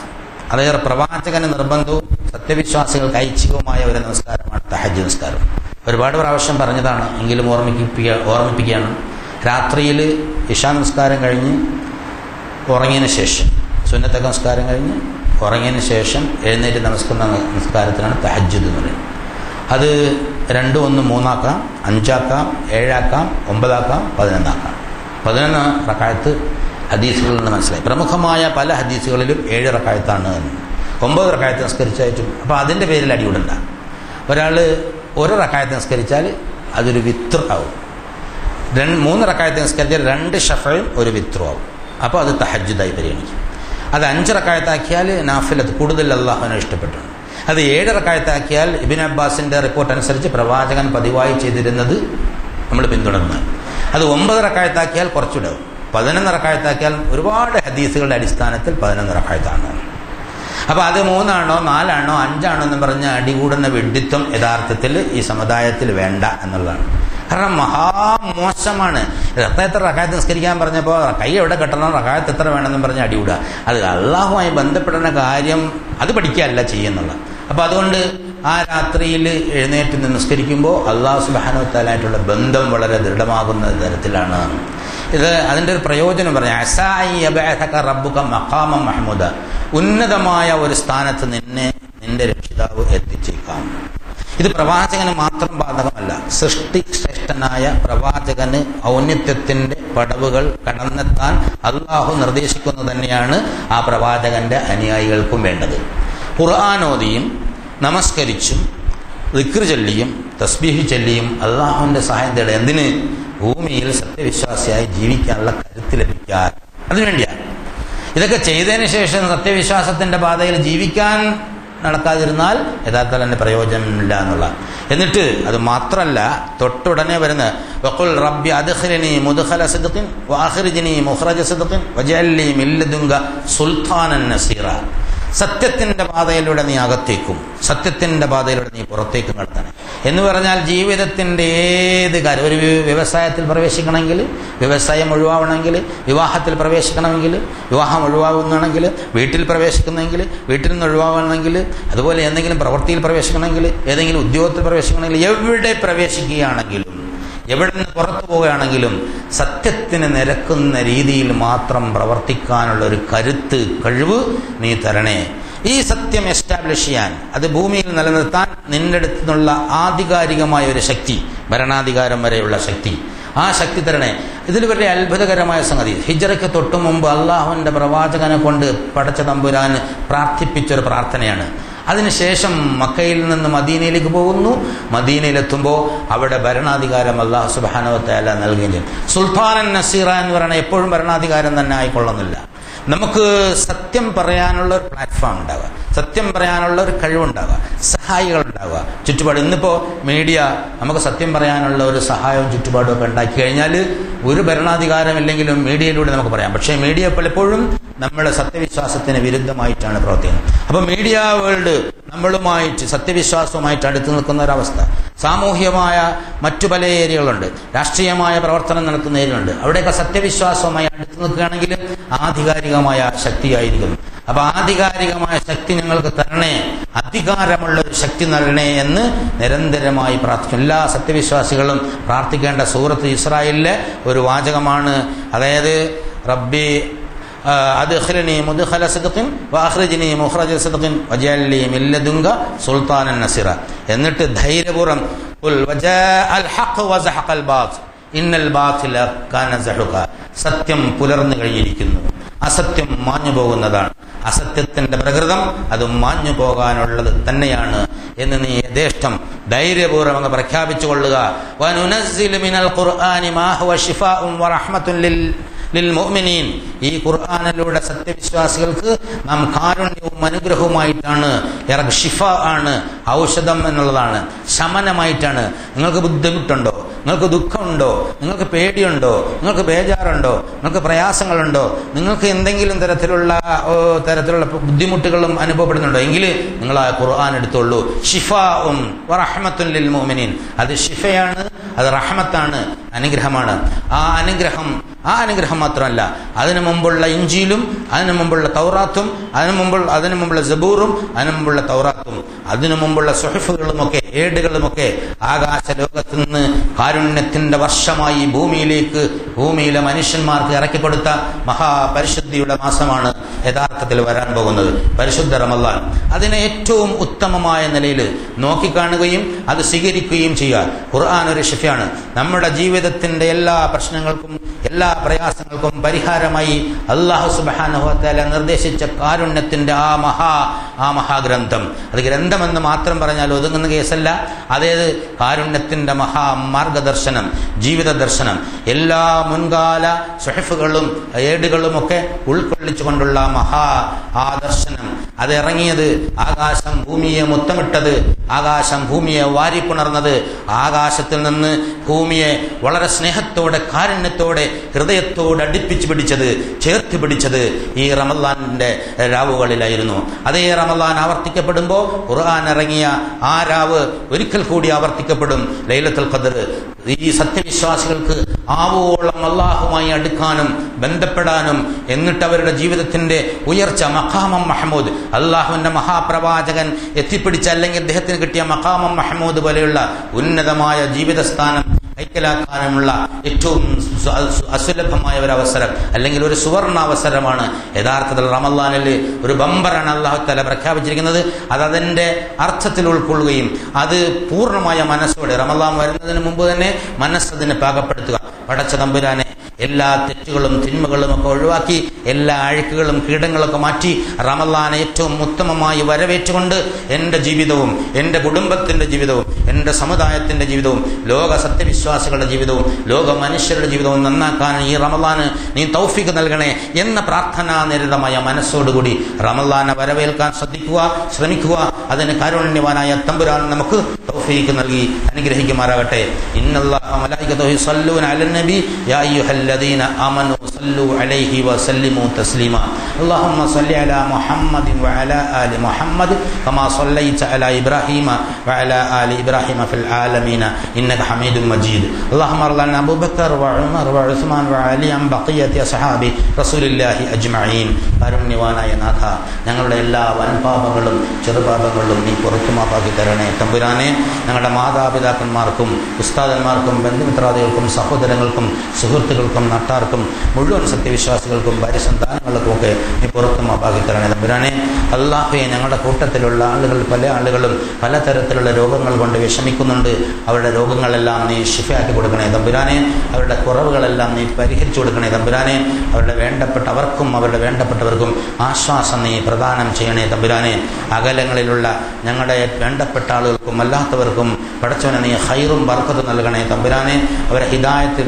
അതായത് പ്രവാചകന് നിർബന്ധവും സത്യവിശ്വാസികൾക്ക് ഐച്ഛികവുമായ ഒരു നമസ്കാരമാണ് തഹജ്ജുദ് നമസ്കാരം. ഒരുപാട് പ്രാവശ്യം പറഞ്ഞതാണ്, എങ്കിലും ഓർമ്മിപ്പിക്കുകയാണ്. രാത്രിയിൽ ഇശാ നമസ്കാരം കഴിഞ്ഞ് ഉറങ്ങിയതിന് ശേഷം, സുന്നത്ത് നമസ്കാരം കഴിഞ്ഞ് ഉറങ്ങിയതിന് ശേഷം എഴുന്നേറ്റ് നമസ്കാരത്തിനാണ് തഹജ്ജുദ് എന്ന് പറയുന്നത്. അത് 2, 1, 3 ആക്കാം, 5 ആക്കാം, 7 ആക്കാം, 9 ആക്കാം, 11 ആക്കാം. 11 റക്അത്ത് ഹദീസുകളിൽ നിന്ന് മനസ്സിലായി. പ്രമുഖമായ പല ഹദീസുകളിലും 7 റക്അത്താണ്, 9 റക്അത്ത് നിസ്കരിച്ചായിട്ടും. അപ്പോൾ അതിൻ്റെ പേരിൽ അടിയുടണ്ട. ഒരാൾ 1 റക്അത്ത് നിസ്കരിച്ചാൽ അതൊരു വിത്ർ ആവും. 3 റക്അത്ത് നിസ്കരിച്ചാൽ 2 ഷഫയും 1 വിത്റും ആവും. അപ്പോൾ അത് തഹജ്ജുദായി പരിഗണിക്കും. അത് 5 റക്അത്താക്കിയാൽ നാഫിലത്ത്, കൂടുതൽ അള്ളാഹുവിനെ ഇഷ്ടപ്പെട്ടു. അത് 7 റക്അത്താക്കിയാൽ ഇബ്നു അബ്ബാസിൻ്റെ റിപ്പോർട്ട് അനുസരിച്ച് പ്രവാചകൻ പതിവായി ചെയ്തിരുന്നത് നമ്മൾ പിന്തുടർന്ന്. അത് 9 റക്അത്താക്കിയാൽ കുറച്ചുകൂടെ, 11 റക്അത്താക്കിയാൽ ഒരുപാട് ഹദീസുകളുടെ അടിസ്ഥാനത്തിൽ 11 റക്അത്താണ്. അപ്പോൾ അത് 3 ആണോ 4 ആണോ 5 ആണോ എന്ന് പറഞ്ഞ് അടികൂടുന്ന വിഡ്ഢിത്വം യഥാർത്ഥത്തിൽ ഈ സമുദായത്തിൽ വേണ്ട എന്നുള്ളതാണ്. കാരണം മഹാമോശമാണ്. എത്ര റക്അത്ത് നിസ്കരിക്കാൻ പറഞ്ഞപ്പോൾ കൈ എവിടെ കെട്ടണം, റക്അത്ത് എത്ര വേണമെന്നും പറഞ്ഞ് അടികൂടുക. അത് അള്ളാഹുമായി ബന്ധപ്പെടുന്ന കാര്യം അത് പഠിക്കുകയല്ല ചെയ്യുന്നുള്ള. അപ്പോൾ അതുകൊണ്ട് ആ രാത്രിയിൽ എഴുന്നേറ്റ് നിസ്കരിക്കുമ്പോൾ അള്ളാഹു സുബ്ഹാനഹു വ തആലയായിട്ടുള്ള ബന്ധം വളരെ ദൃഢമാകുന്ന തരത്തിലാണ് ഇത്. അതിൻ്റെ ഒരു പ്രയോജനം പറയാം, അസാഇ യബഅസക റബ്ബുക മഖാമൻ മഹ്മൂദ, ഉന്നതമായ ഒരു സ്ഥാനത്ത് നിന്റെ രക്ഷിതാവ് എത്തിച്ചേക്കാം. ഇത് പ്രവാചകന് മാത്രം ബാധകമല്ല, സൃഷ്ടി ശ്രേഷ്ഠനായ പ്രവാചകന് ഔന്നത്യത്തിൻ്റെ പടവുകൾ കടന്നെത്താൻ അള്ളാഹു നിർദ്ദേശിക്കുന്നത് തന്നെയാണ് ആ പ്രവാചകന്റെ അനുയായികൾക്കും വേണ്ടത്. ഖുർആനോദിയും നമസ്കരിച്ചും ദിക്ർ ചൊല്ലിയും തസ്ബീഹ് ചൊല്ലിയും അള്ളാഹുവിൻ്റെ സഹായം തേടുക. എന്തിന്? ഭൂമിയിൽ സത്യവിശ്വാസിയായി ജീവിക്കാനുള്ള കരുത്ത് ലഭിക്കാൻ, അതിനുവേണ്ടിയാണ്. ഇതൊക്കെ ചെയ്തതിന് ശേഷം സത്യവിശ്വാസത്തിൻ്റെ പാതയിൽ ജീവിക്കാൻ നടക്കാതിരുന്നാൽ യഥാർത്ഥത്തിൽ തന്നെ പ്രയോജനമില്ല എന്നുള്ള. എന്നിട്ട് അത് മാത്രമല്ല, തൊട്ടുടനെ വരുന്ന വഖുൽ റബ്ബി അദ്ഖിൽനി മുദ്ഖല സിദ്ഖിൻ വഅഖ്രിജ്നി മുഖ്റജ സിദ്ഖിൻ വജഅൽ ലീ മിൻ ലദുൻക സുൽത്താനൻ നസീറ. സത്യത്തിൻ്റെ പാതയിലൂടെ നീ അകത്തേക്കും, സത്യത്തിൻ്റെ പാതയിലൂടെ നീ പുറത്തേക്കും നടത്തണം എന്ന് പറഞ്ഞാൽ ജീവിതത്തിൻ്റെ ഏത് കാര്യം, ഒരു വ്യവസായത്തിൽ പ്രവേശിക്കണമെങ്കിൽ വ്യവസായം ഒഴിവാവണമെങ്കിൽ, വിവാഹത്തിൽ പ്രവേശിക്കണമെങ്കിൽ വിവാഹം ഒഴിവാകുന്നതാണെങ്കിൽ, വീട്ടിൽ പ്രവേശിക്കുന്നെങ്കിൽ വീട്ടിൽ നിന്ന് ഒഴിവാകണമെങ്കിൽ, അതുപോലെ എന്തെങ്കിലും പ്രവൃത്തിയിൽ പ്രവേശിക്കണമെങ്കിൽ, ഏതെങ്കിലും ഉദ്യോഗത്തിൽ പ്രവേശിക്കണമെങ്കിൽ, എവിടെ പ്രവേശിക്കുകയാണെങ്കിലും എവിടെ നിന്ന് പുറത്തു പോവുകയാണെങ്കിലും സത്യത്തിന് നിരക്കുന്ന രീതിയിൽ മാത്രം പ്രവർത്തിക്കാനുള്ള ഒരു കരുത്ത്, കഴിവ് നീ തരണേ. ഈ സത്യം എസ്റ്റാബ്ലിഷ് ചെയ്യാൻ, അത് ഭൂമിയിൽ നിലനിർത്താൻ നിന്റെ അടുത്ത് നിന്നുള്ള ആധികാരികമായ ഒരു ശക്തി, ഭരണാധികാരം വരെയുള്ള ശക്തി, ആ ശക്തി തരണേ. ഇതിൽ വളരെ അത്ഭുതകരമായ സംഗതി, ഹിജ്റയ്ക്ക് തൊട്ടു മുമ്പ് അള്ളാഹുവിൻ്റെ പ്രവാചകനെ കൊണ്ട് പടച്ച തമ്പുരാൻ പ്രാർത്ഥിപ്പിച്ചൊരു പ്രാർത്ഥനയാണ്. അതിനുശേഷം മക്കയിൽ നിന്ന് മദീനയിലേക്ക് പോകുന്നു. മദീനയിലെത്തുമ്പോൾ അവിടെ ഭരണാധികാരം അല്ലാഹു സുബ്ഹാനഹു വ തആല നൽകുകയും സുൽത്താനൻ നസീറ എന്ന് പറയുന്നത് എപ്പോഴും ഭരണാധികാരം തന്നെ ആയിക്കൊള്ളുന്നില്ല. നമുക്ക് സത്യം പറയാനുള്ള ഒരു പ്ലാറ്റ്ഫോം ഉണ്ടാവുക, സത്യം പറയാനുള്ള ഒരു കഴിവുണ്ടാവുക, സഹായികൾ ഉണ്ടാവുക, ചുറ്റുപാട്. ഇന്നിപ്പോൾ മീഡിയ നമുക്ക് സത്യം പറയാനുള്ള ഒരു സഹായവും ചുറ്റുപാടും ഒക്കെ ഉണ്ടാക്കി കഴിഞ്ഞാൽ ഒരു ഭരണാധികാരമില്ലെങ്കിലും മീഡിയയിലൂടെ നമുക്ക് പറയാം. പക്ഷേ മീഡിയ പലപ്പോഴും നമ്മുടെ സത്യവിശ്വാസത്തിന് വിരുദ്ധമായിട്ടാണ് പ്രവർത്തിക്കുന്നത്. അപ്പോൾ മീഡിയ വേൾഡ് നമ്മളുമായിട്ട് സത്യവിശ്വാസവുമായിട്ട് അടുത്ത് നിൽക്കുന്ന ഒരവസ്ഥ. സാമൂഹ്യമായ മറ്റു പല ഏരിയകളുണ്ട്, രാഷ്ട്രീയമായ പ്രവർത്തനം നടത്തുന്ന ഏരിയകളുണ്ട്. അവിടെയൊക്കെ സത്യവിശ്വാസവുമായി അടുത്ത് നിൽക്കുകയാണെങ്കിൽ ആധികാരികമായ ശക്തിയായിരിക്കും. അപ്പൊ ആധികാരികമായ ശക്തി ഞങ്ങൾക്ക് തരണേ, അധികാരമുള്ള ഒരു ശക്തി നൽകണേ എന്ന് നിരന്തരമായി പ്രാർത്ഥിക്കും. എല്ലാ സത്യവിശ്വാസികളും പ്രാർത്ഥിക്കേണ്ട സൂറത്ത് ഇസ്രായേലിലെ ഒരു വാചകമാണ്. അതായത് റബ്ബി അദ്ഖിൽനി മുദ്ഖല സിദ്ഖിൻ വഅഖ്രിജ്നി മുഖ്റജ സിദ്ഖിൻ വജഅൽ ലി മിൻ ലദുൻക സുൽത്താനൻ നസീറ. എന്നിട്ട് ധൈര്യപൂർവ്വം ഖുൽ വജാഅൽ ഹഖ് വസഹഖൽ ബാത്തിൽ ഇന്നൽ ബാത്തില കാന സഹുക. സത്യം പുലർന്നു കഴിഞ്ഞിരിക്കുന്നു, അസത്യം മാഞ്ഞു പോകുന്നതാണ്. അസത്യത്തിന്റെ പ്രകൃതം അത് മാഞ്ഞു പോകാനുള്ളത് തന്നെയാണ് എന്ന് നീ യഥേഷ്ടം ധൈര്യപൂർവ്വം അങ്ങ് പ്രഖ്യാപിച്ചു കൊള്ളുക. വനുനസ്സിലു മിനൽ ഖുർആനി മാ ഹുവ ശിഫാഉൻ വറഹ്മത്തുൻ ലിൽ മുഅ്മിനീൻ. ഈ ഖുർആനിലൂടെ സത്യവിശ്വാസികൾക്ക് നാം കാരുണ്യവും അനുഗ്രഹവുമായിട്ടാണ് ഷിഫ ആണ്, ഔഷധം എന്നുള്ളതാണ്, ശമനമായിട്ടാണ്. നിങ്ങൾക്ക് ബുദ്ധിമുട്ടുണ്ടോ, നിങ്ങൾക്ക് ദുഃഖമുണ്ടോ, നിങ്ങൾക്ക് പേടിയുണ്ടോ, നിങ്ങൾക്ക് ബേജാറുണ്ടോ, നിങ്ങൾക്ക് പ്രയാസങ്ങളുണ്ടോ, നിങ്ങൾക്ക് എന്തെങ്കിലും തരത്തിലുള്ള ബുദ്ധിമുട്ടുകളും അനുഭവപ്പെടുന്നുണ്ടോ എങ്കിൽ നിങ്ങൾ ആ ഖുർആൻ എടുത്തോളൂ. ഷിഫാഉൻ വറഹ്മത്തുൻ ലിൽ മുഅ്മിനീൻ. അത് ഷിഫയാണ്, അത് റഹ്മത്താണ്, അനുഗ്രഹമാണ്. ആ അനുഗ്രഹം മാത്രമല്ല, അതിനു മുമ്പുള്ള ഇഞ്ചീലും അതിനു മുമ്പുള്ള തൗറാത്തും അതിനു മുമ്പുള്ള സബൂറും അതിനു മുമ്പുള്ള തൗറാത്തും അതിനു മുമ്പുള്ള സുഹഫുകളുമൊക്കെ ഏടുകളുമൊക്കെ ആകാശ ലോകത്ത് നിന്ന് കാരുണ്യത്തിന്റെ വർഷമായി ഭൂമിയിലെ മനുഷ്യന്മാർക്ക് ഇറക്കിക്കൊടുത്ത മഹാപരിശുദ്ധിയുടെ മാസമാണ് യഥാർത്ഥത്തിൽ വരാൻ പോകുന്നത്, പരിശുദ്ധ റമളാൻ. അതിനെ ഏറ്റവും ഉത്തമമായ നിലയിൽ നോക്കിക്കാണുകയും അത് സ്വീകരിക്കുകയും ചെയ്യുക. ഖുർആൻ ഒരു ഷിഫയാണ്. നമ്മുടെ ജീവിതത്തിന്റെ എല്ലാ പ്രശ്നങ്ങൾക്കും എല്ലാ പ്രയാസങ്ങൾക്കും പരിഹാരമായി അല്ലാഹു സുബ്ഹാനഹു വ തആല നിർദ്ദേശിച്ച കാരുണ്യത്തിന്റെ ആ മഹാഗ്രന്ഥം, അത് ഗ്രന്ഥമെന്ന് മാത്രം പറഞ്ഞാൽ ഒതുങ്ങുന്ന കേസല്ല. അതായത് കാരുണ്യത്തിന്റെ മഹാമാർഗദർശനം, ജീവിത ദർശനം, എല്ലാ മുൻകാല സുഹഫുകളും ഏടുകളുമൊക്കെ ഉൾക്കൊള്ളിച്ചുകൊണ്ടുള്ള ആദർശനം. അത് ഇറങ്ങിയത്, ആകാശം ഭൂമിയെ മുത്തമിട്ടത്, ആകാശം ഭൂമിയെ വാരിപ്പുണർന്നത്, ആകാശത്തിൽ നിന്ന് ഭൂമിയെ വളരെ സ്നേഹത്തോടെ കാരുണ്യത്തോടെ ഹൃദയത്തോട് അടുപ്പിച്ച് പിടിച്ചത്, ചേർത്ത് പിടിച്ചത് ഈ റമളാനിന്റെ രാവുകളിലായിരുന്നു. അതേ റമളാൻ ആവർത്തിക്കപ്പെടുമ്പോൾ ഖുർആൻ ഇറങ്ങിയ ആ രാവ് ഒരിക്കൽ കൂടി ആവർത്തിക്കപ്പെടും, ലൈലത്തുൽ ഖദ്ർ. ഈ സത്യവിശ്വാസികൾക്ക് ആവോളം അല്ലാഹുമായി അടുക്കാനും ബന്ധപ്പെടാനും എന്നിട്ട് അവരുടെ ജീവിതത്തിന്റെ ഉയർച്ച, മഖാമം മഹ്മൂദ്, അള്ളാഹുവിന്റെ മഹാപ്രവാചകൻ എത്തിപ്പിടിച്ച അല്ലെങ്കിൽ അദ്ദേഹത്തിന് കിട്ടിയ മഖാമം മഹ്മൂദ് പോലെയുള്ള ഉന്നതമായ ജീവിതസ്ഥാനം കൈക്കലാക്കാനുമുള്ള ഏറ്റവും അസുലഭമായ ഒരു അവസരം, അല്ലെങ്കിൽ ഒരു സുവർണ അവസരമാണ് യഥാർത്ഥത്തിൽ റമളാനിൽ. ഒരു ബമ്പറാണ് അല്ലാഹു തആല പ്രഖ്യാപിച്ചിരിക്കുന്നത്. അത് അതിന്റെ അർത്ഥത്തിൽ ഉൾക്കൊള്ളുകയും അത് പൂർണ്ണമായ മനസ്സോടെ റമളാൻ വരുന്നതിന് മുമ്പ് തന്നെ മനസ്സതിനെ പാകപ്പെടുത്തുക. പടച്ച തമ്പുരാനെ എല്ലാ തെറ്റുകളും തിന്മകളും ഒക്കെ ഒഴിവാക്കി എല്ലാ അഴുക്കുകളും കീടങ്ങളൊക്കെ മാറ്റി റമളാനെ ഏറ്റവും ഉത്തമമായി വരവേറ്റുകൊണ്ട് എൻ്റെ ജീവിതവും എൻ്റെ കുടുംബത്തിന്റെ ജീവിതവും എൻ്റെ സമുദായത്തിന്റെ ജീവിതവും ലോക സത്യവിശ്വാസികളുടെ ജീവിതവും ലോക മനുഷ്യരുടെ ജീവിതവും നന്നാക്കാൻ ഈ റമളാന് നീ തൗഫീഖ് നൽകണേ എന്ന പ്രാർത്ഥനാ നിരതമായ മനസ്സോടുകൂടി റമളാനെ വരവേൽക്കാൻ ശ്രമിക്കുക. അതിന് കാരുണ്യവാനായ തമ്പുരാൻ നമുക്ക് തൗഫീഖ് നൽകി അനുഗ്രഹിക്കുമാറാകട്ടെ. ഇന്നല്ലാഹ മലായികതുഹു യുസല്ലൂന അലൻ നബി യാ അയ്യുഹല്ലദീന ആമനൂ സല്ലു അലൈഹി വസല്ലിമു തസ്ലീമാ. അല്ലാഹുമ്മ സല്ലി അലാ മുഹമ്മദിൻ വഅലാ ആലി മുഹമ്മദ് കമാ സല്ലൈത അലാ ഇബ്രാഹീമ വഅലാ ആലി ഇബ്രാഹീമ ഫിൽ ആലമീന ഇന്നക ഹമീദും മജീദ്. അല്ലാഹുമ്മ അർളന അബൂബക്കർ വഉമർ വഉസ്മാൻ വഅലി അൻ ബഖിയത്തി അസ്ഹാബി റസൂലില്ലാഹി അജ്മഈൻ. കാരുണ്യവാനായ നാഥ, ഞങ്ങളുടെ എല്ലാ വൻപാപങ്ങളും ചെറുപാപങ്ങളും പാപങ്ങളും നീ പുറത്തു മാപ്പാക്കി തരണേ തമ്പുരാനെ. ഞങ്ങളുടെ മാതാപിതാക്കന്മാർക്കും ഉസ്താദന്മാർക്കും ബന്ധുമിത്രാദികൾക്കും സഹോദരങ്ങൾക്കും സുഹൃത്തുക്കൾക്കും നട്ടാർക്കും മുഴുവൻ സത്യവിശ്വാസികൾക്കും ഭാര്യസന്താനങ്ങൾക്കും ഒക്കെ നീ പുറത്തു മാപ്പാക്കി തരണേ തമ്പുരാനെ. അല്ലാഹുവേ, ഞങ്ങളുടെ കൂട്ടത്തിലുള്ള ആളുകൾ പല ആളുകളും പലതരത്തിലുള്ള രോഗങ്ങൾ കൊണ്ട് വിഷമിക്കുന്നുണ്ട്. അവരുടെ രോഗങ്ങളെല്ലാം നീ ശിഫയാക്കി കൊടുക്കണേ തമ്പുരാനെ. അവരുടെ കുറവുകളെല്ലാം നീ പരിഹരിച്ചു കൊടുക്കണേ തമ്പുരാനെ. അവർക്കും അവരുടെ വേണ്ടപ്പെട്ടവർക്കും ആശ്വാസം നീ പ്രദാനം ചെയ്യണേ തമ്പുരാനെ. അകലങ്ങളിലുള്ള ഞങ്ങളുടെ വേണ്ടപ്പെട്ട ആളുകൾക്കും അല്ലാത്തവർക്കും പടച്ചവനെ നീ ഖൈറും ബർക്കത്തും നൽകണേ തമ്പുരാനെ. അവരെ ഹിദായത്തിൽ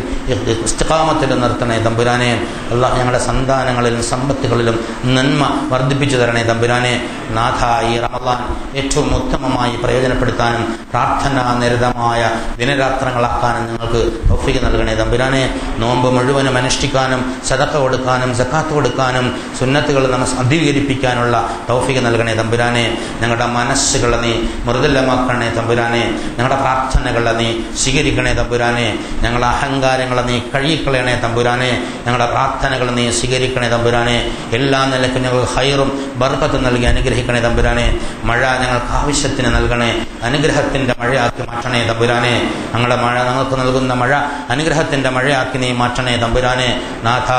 ഇസ്തിഖാമത്തിൽ നിർത്തണേ തമ്പുരാനെ. അല്ലാഹ് ഞങ്ങളുടെ സന്താനങ്ങളിലും സമ്പത്തുകളിലും നന്മ വർദ്ധിപ്പിച്ചു തരണേ തമ്പുരാനെ. നാഥ, ഈ റമളാൻ ഏറ്റവും ഉത്തമമായി പ്രയോജനപ്പെടുത്താനും പ്രാർത്ഥനാ നിരതമായ ദിനരാത്രങ്ങളാക്കാനും ഞങ്ങൾക്ക് തൗഫീഖ് നൽകണേ തമ്പുരാനെ. നോമ്പ് മുഴുവനും അനുഷ്ഠിക്കാനും സദഖ കൊടുക്കാനും സക്കാത്ത് കൊടുക്കാനും സുന്നത്തുകൾ നമ്മൾ അധികരിപ്പിക്കാനുള്ള തൗഫീഖ് നൽകണേ തമ്പുരാനെ. ഞങ്ങളുടെ മനസ്സുകളെ നീ മൃദുലമാക്കണേ തമ്പുരാനെ. ഞങ്ങളുടെ പ്രാർത്ഥനകളെ നീ സ്വീകരിക്കണേ തമ്പുരാനെ. ഞങ്ങളുടെ അഹങ്കാരങ്ങളെ നീ കഴുകിക്കളയണേ തമ്പുരാനെ. ഞങ്ങളുടെ പ്രാർത്ഥനകൾ നീ സ്വീകരിക്കണേ തമ്പുരാനെ. എല്ലാ നിലയ്ക്കും ഞങ്ങൾക്ക് ഖൈറും ബർക്കത്തും നൽകി അനുഗ്രഹിക്കണേ തമ്പുരാനെ. മഴ ഞങ്ങൾക്ക് ആവശ്യത്തിന് നൽകണേ, അനുഗ്രഹത്തിൻ്റെ മഴയാക്കി മാറ്റണേ തമ്പുരാനെ. ഞങ്ങളുടെ മഴ ഞങ്ങൾക്ക് നൽകുന്ന മഴ അനുഗ്രഹത്തിൻ്റെ മഴയാക്കി നീ മാറ്റണേ തമ്പുരാനെ. നാഥ,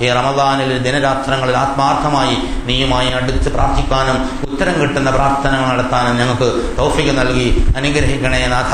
ഈ റമളാനിൽ ദിനരാത്രങ്ങളിൽ ആത്മാർത്ഥമായി നീയുമായി അടുത്ത് പ്രാർത്ഥിക്കാനും ഉത്തരം കിട്ടുന്ന പ്രാർത്ഥനകൾ നടത്താനും ഞങ്ങൾക്ക് തൗഫീഖ് നൽകി അനുഗ്രഹിക്കണേ നാഥ.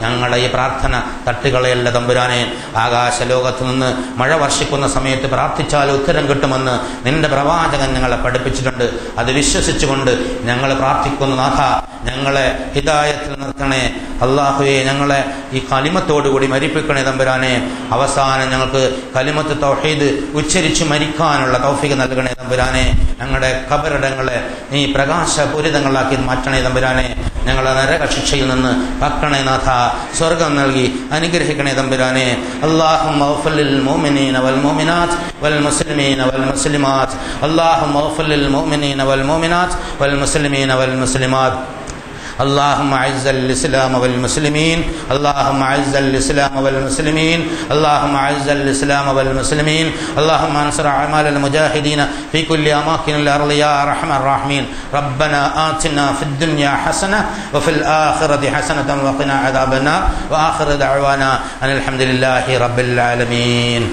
ഞങ്ങളുടെ ഈ പ്രാർത്ഥന തട്ടുകളയല്ല തമ്പുരാനെ. ആകാശലോകത്തു നിന്ന് മഴ വർഷിക്കുന്ന സമയത്ത് പ്രാർത്ഥിച്ചാൽ ഉത്തരം കിട്ടുമെന്ന് നിന്റെ പ്രവാചകൻ ഞങ്ങളെ പഠിപ്പിച്ചിട്ടുണ്ട്. അത് വിശ്വസിച്ചുകൊണ്ട് ഞങ്ങൾ പ്രാർത്ഥിക്കുന്നു നാഥ. ഞങ്ങളെ ഹിദായത്തിൽ നിർത്തണേ അല്ലാഹുവേ. ഞങ്ങളെ ഈ കലിമത്തോടുകൂടി മരിപ്പിക്കണേ തമ്പുരാനെ. അവസാനം ഞങ്ങൾക്ക് കലിമത്ത് തൗഹീദ് ഉച്ചരിച്ച് മരിക്കാനുള്ള തൗഫീഖ് നൽകണേ തമ്പുരാനെ. ഞങ്ങളുടെ ഖബറിടങ്ങളെ നീ പ്രകാശപൂരിതങ്ങളാക്കി മാറ്റണേ തമ്പുരാനെ. ഞങ്ങളെ നരകശിക്ഷയിൽ നിന്ന് കാക്കണേ നാഥ. സ്വർഗം നൽകി അനുഗ്രഹിക്കണേ തമ്പുരാനെ. അല്ലാഹുമ്മ ഗ്ഫിർ ലിൽ മുഅ്മിനീന വൽ മുഅ്മിനാത്ത് വൽ മുസ്ലിമീന വൽ മുസ്ലിമാത്ത്. അല്ലാഹുമ്മ ഗ്ഫിർ ലിൽ മുഅ്മിനീന വൽ മുഅ്മിനാത്ത് വൽ മുസ്ലിമീന വൽ മുസ്ലിമാത്ത്. اللهم اعز الاسلام والمسلمين. اللهم اعز الاسلام والمسلمين. اللهم اعز الاسلام والمسلمين. اللهم انصر اعمال المجاهدين في كل اماكن الارض يا ارحم الراحمين. ربنا آتنا في الدنيا حسنه وفي الاخره حسنه وقنا عذاب النار. واخر دعوانا ان الحمد لله رب العالمين.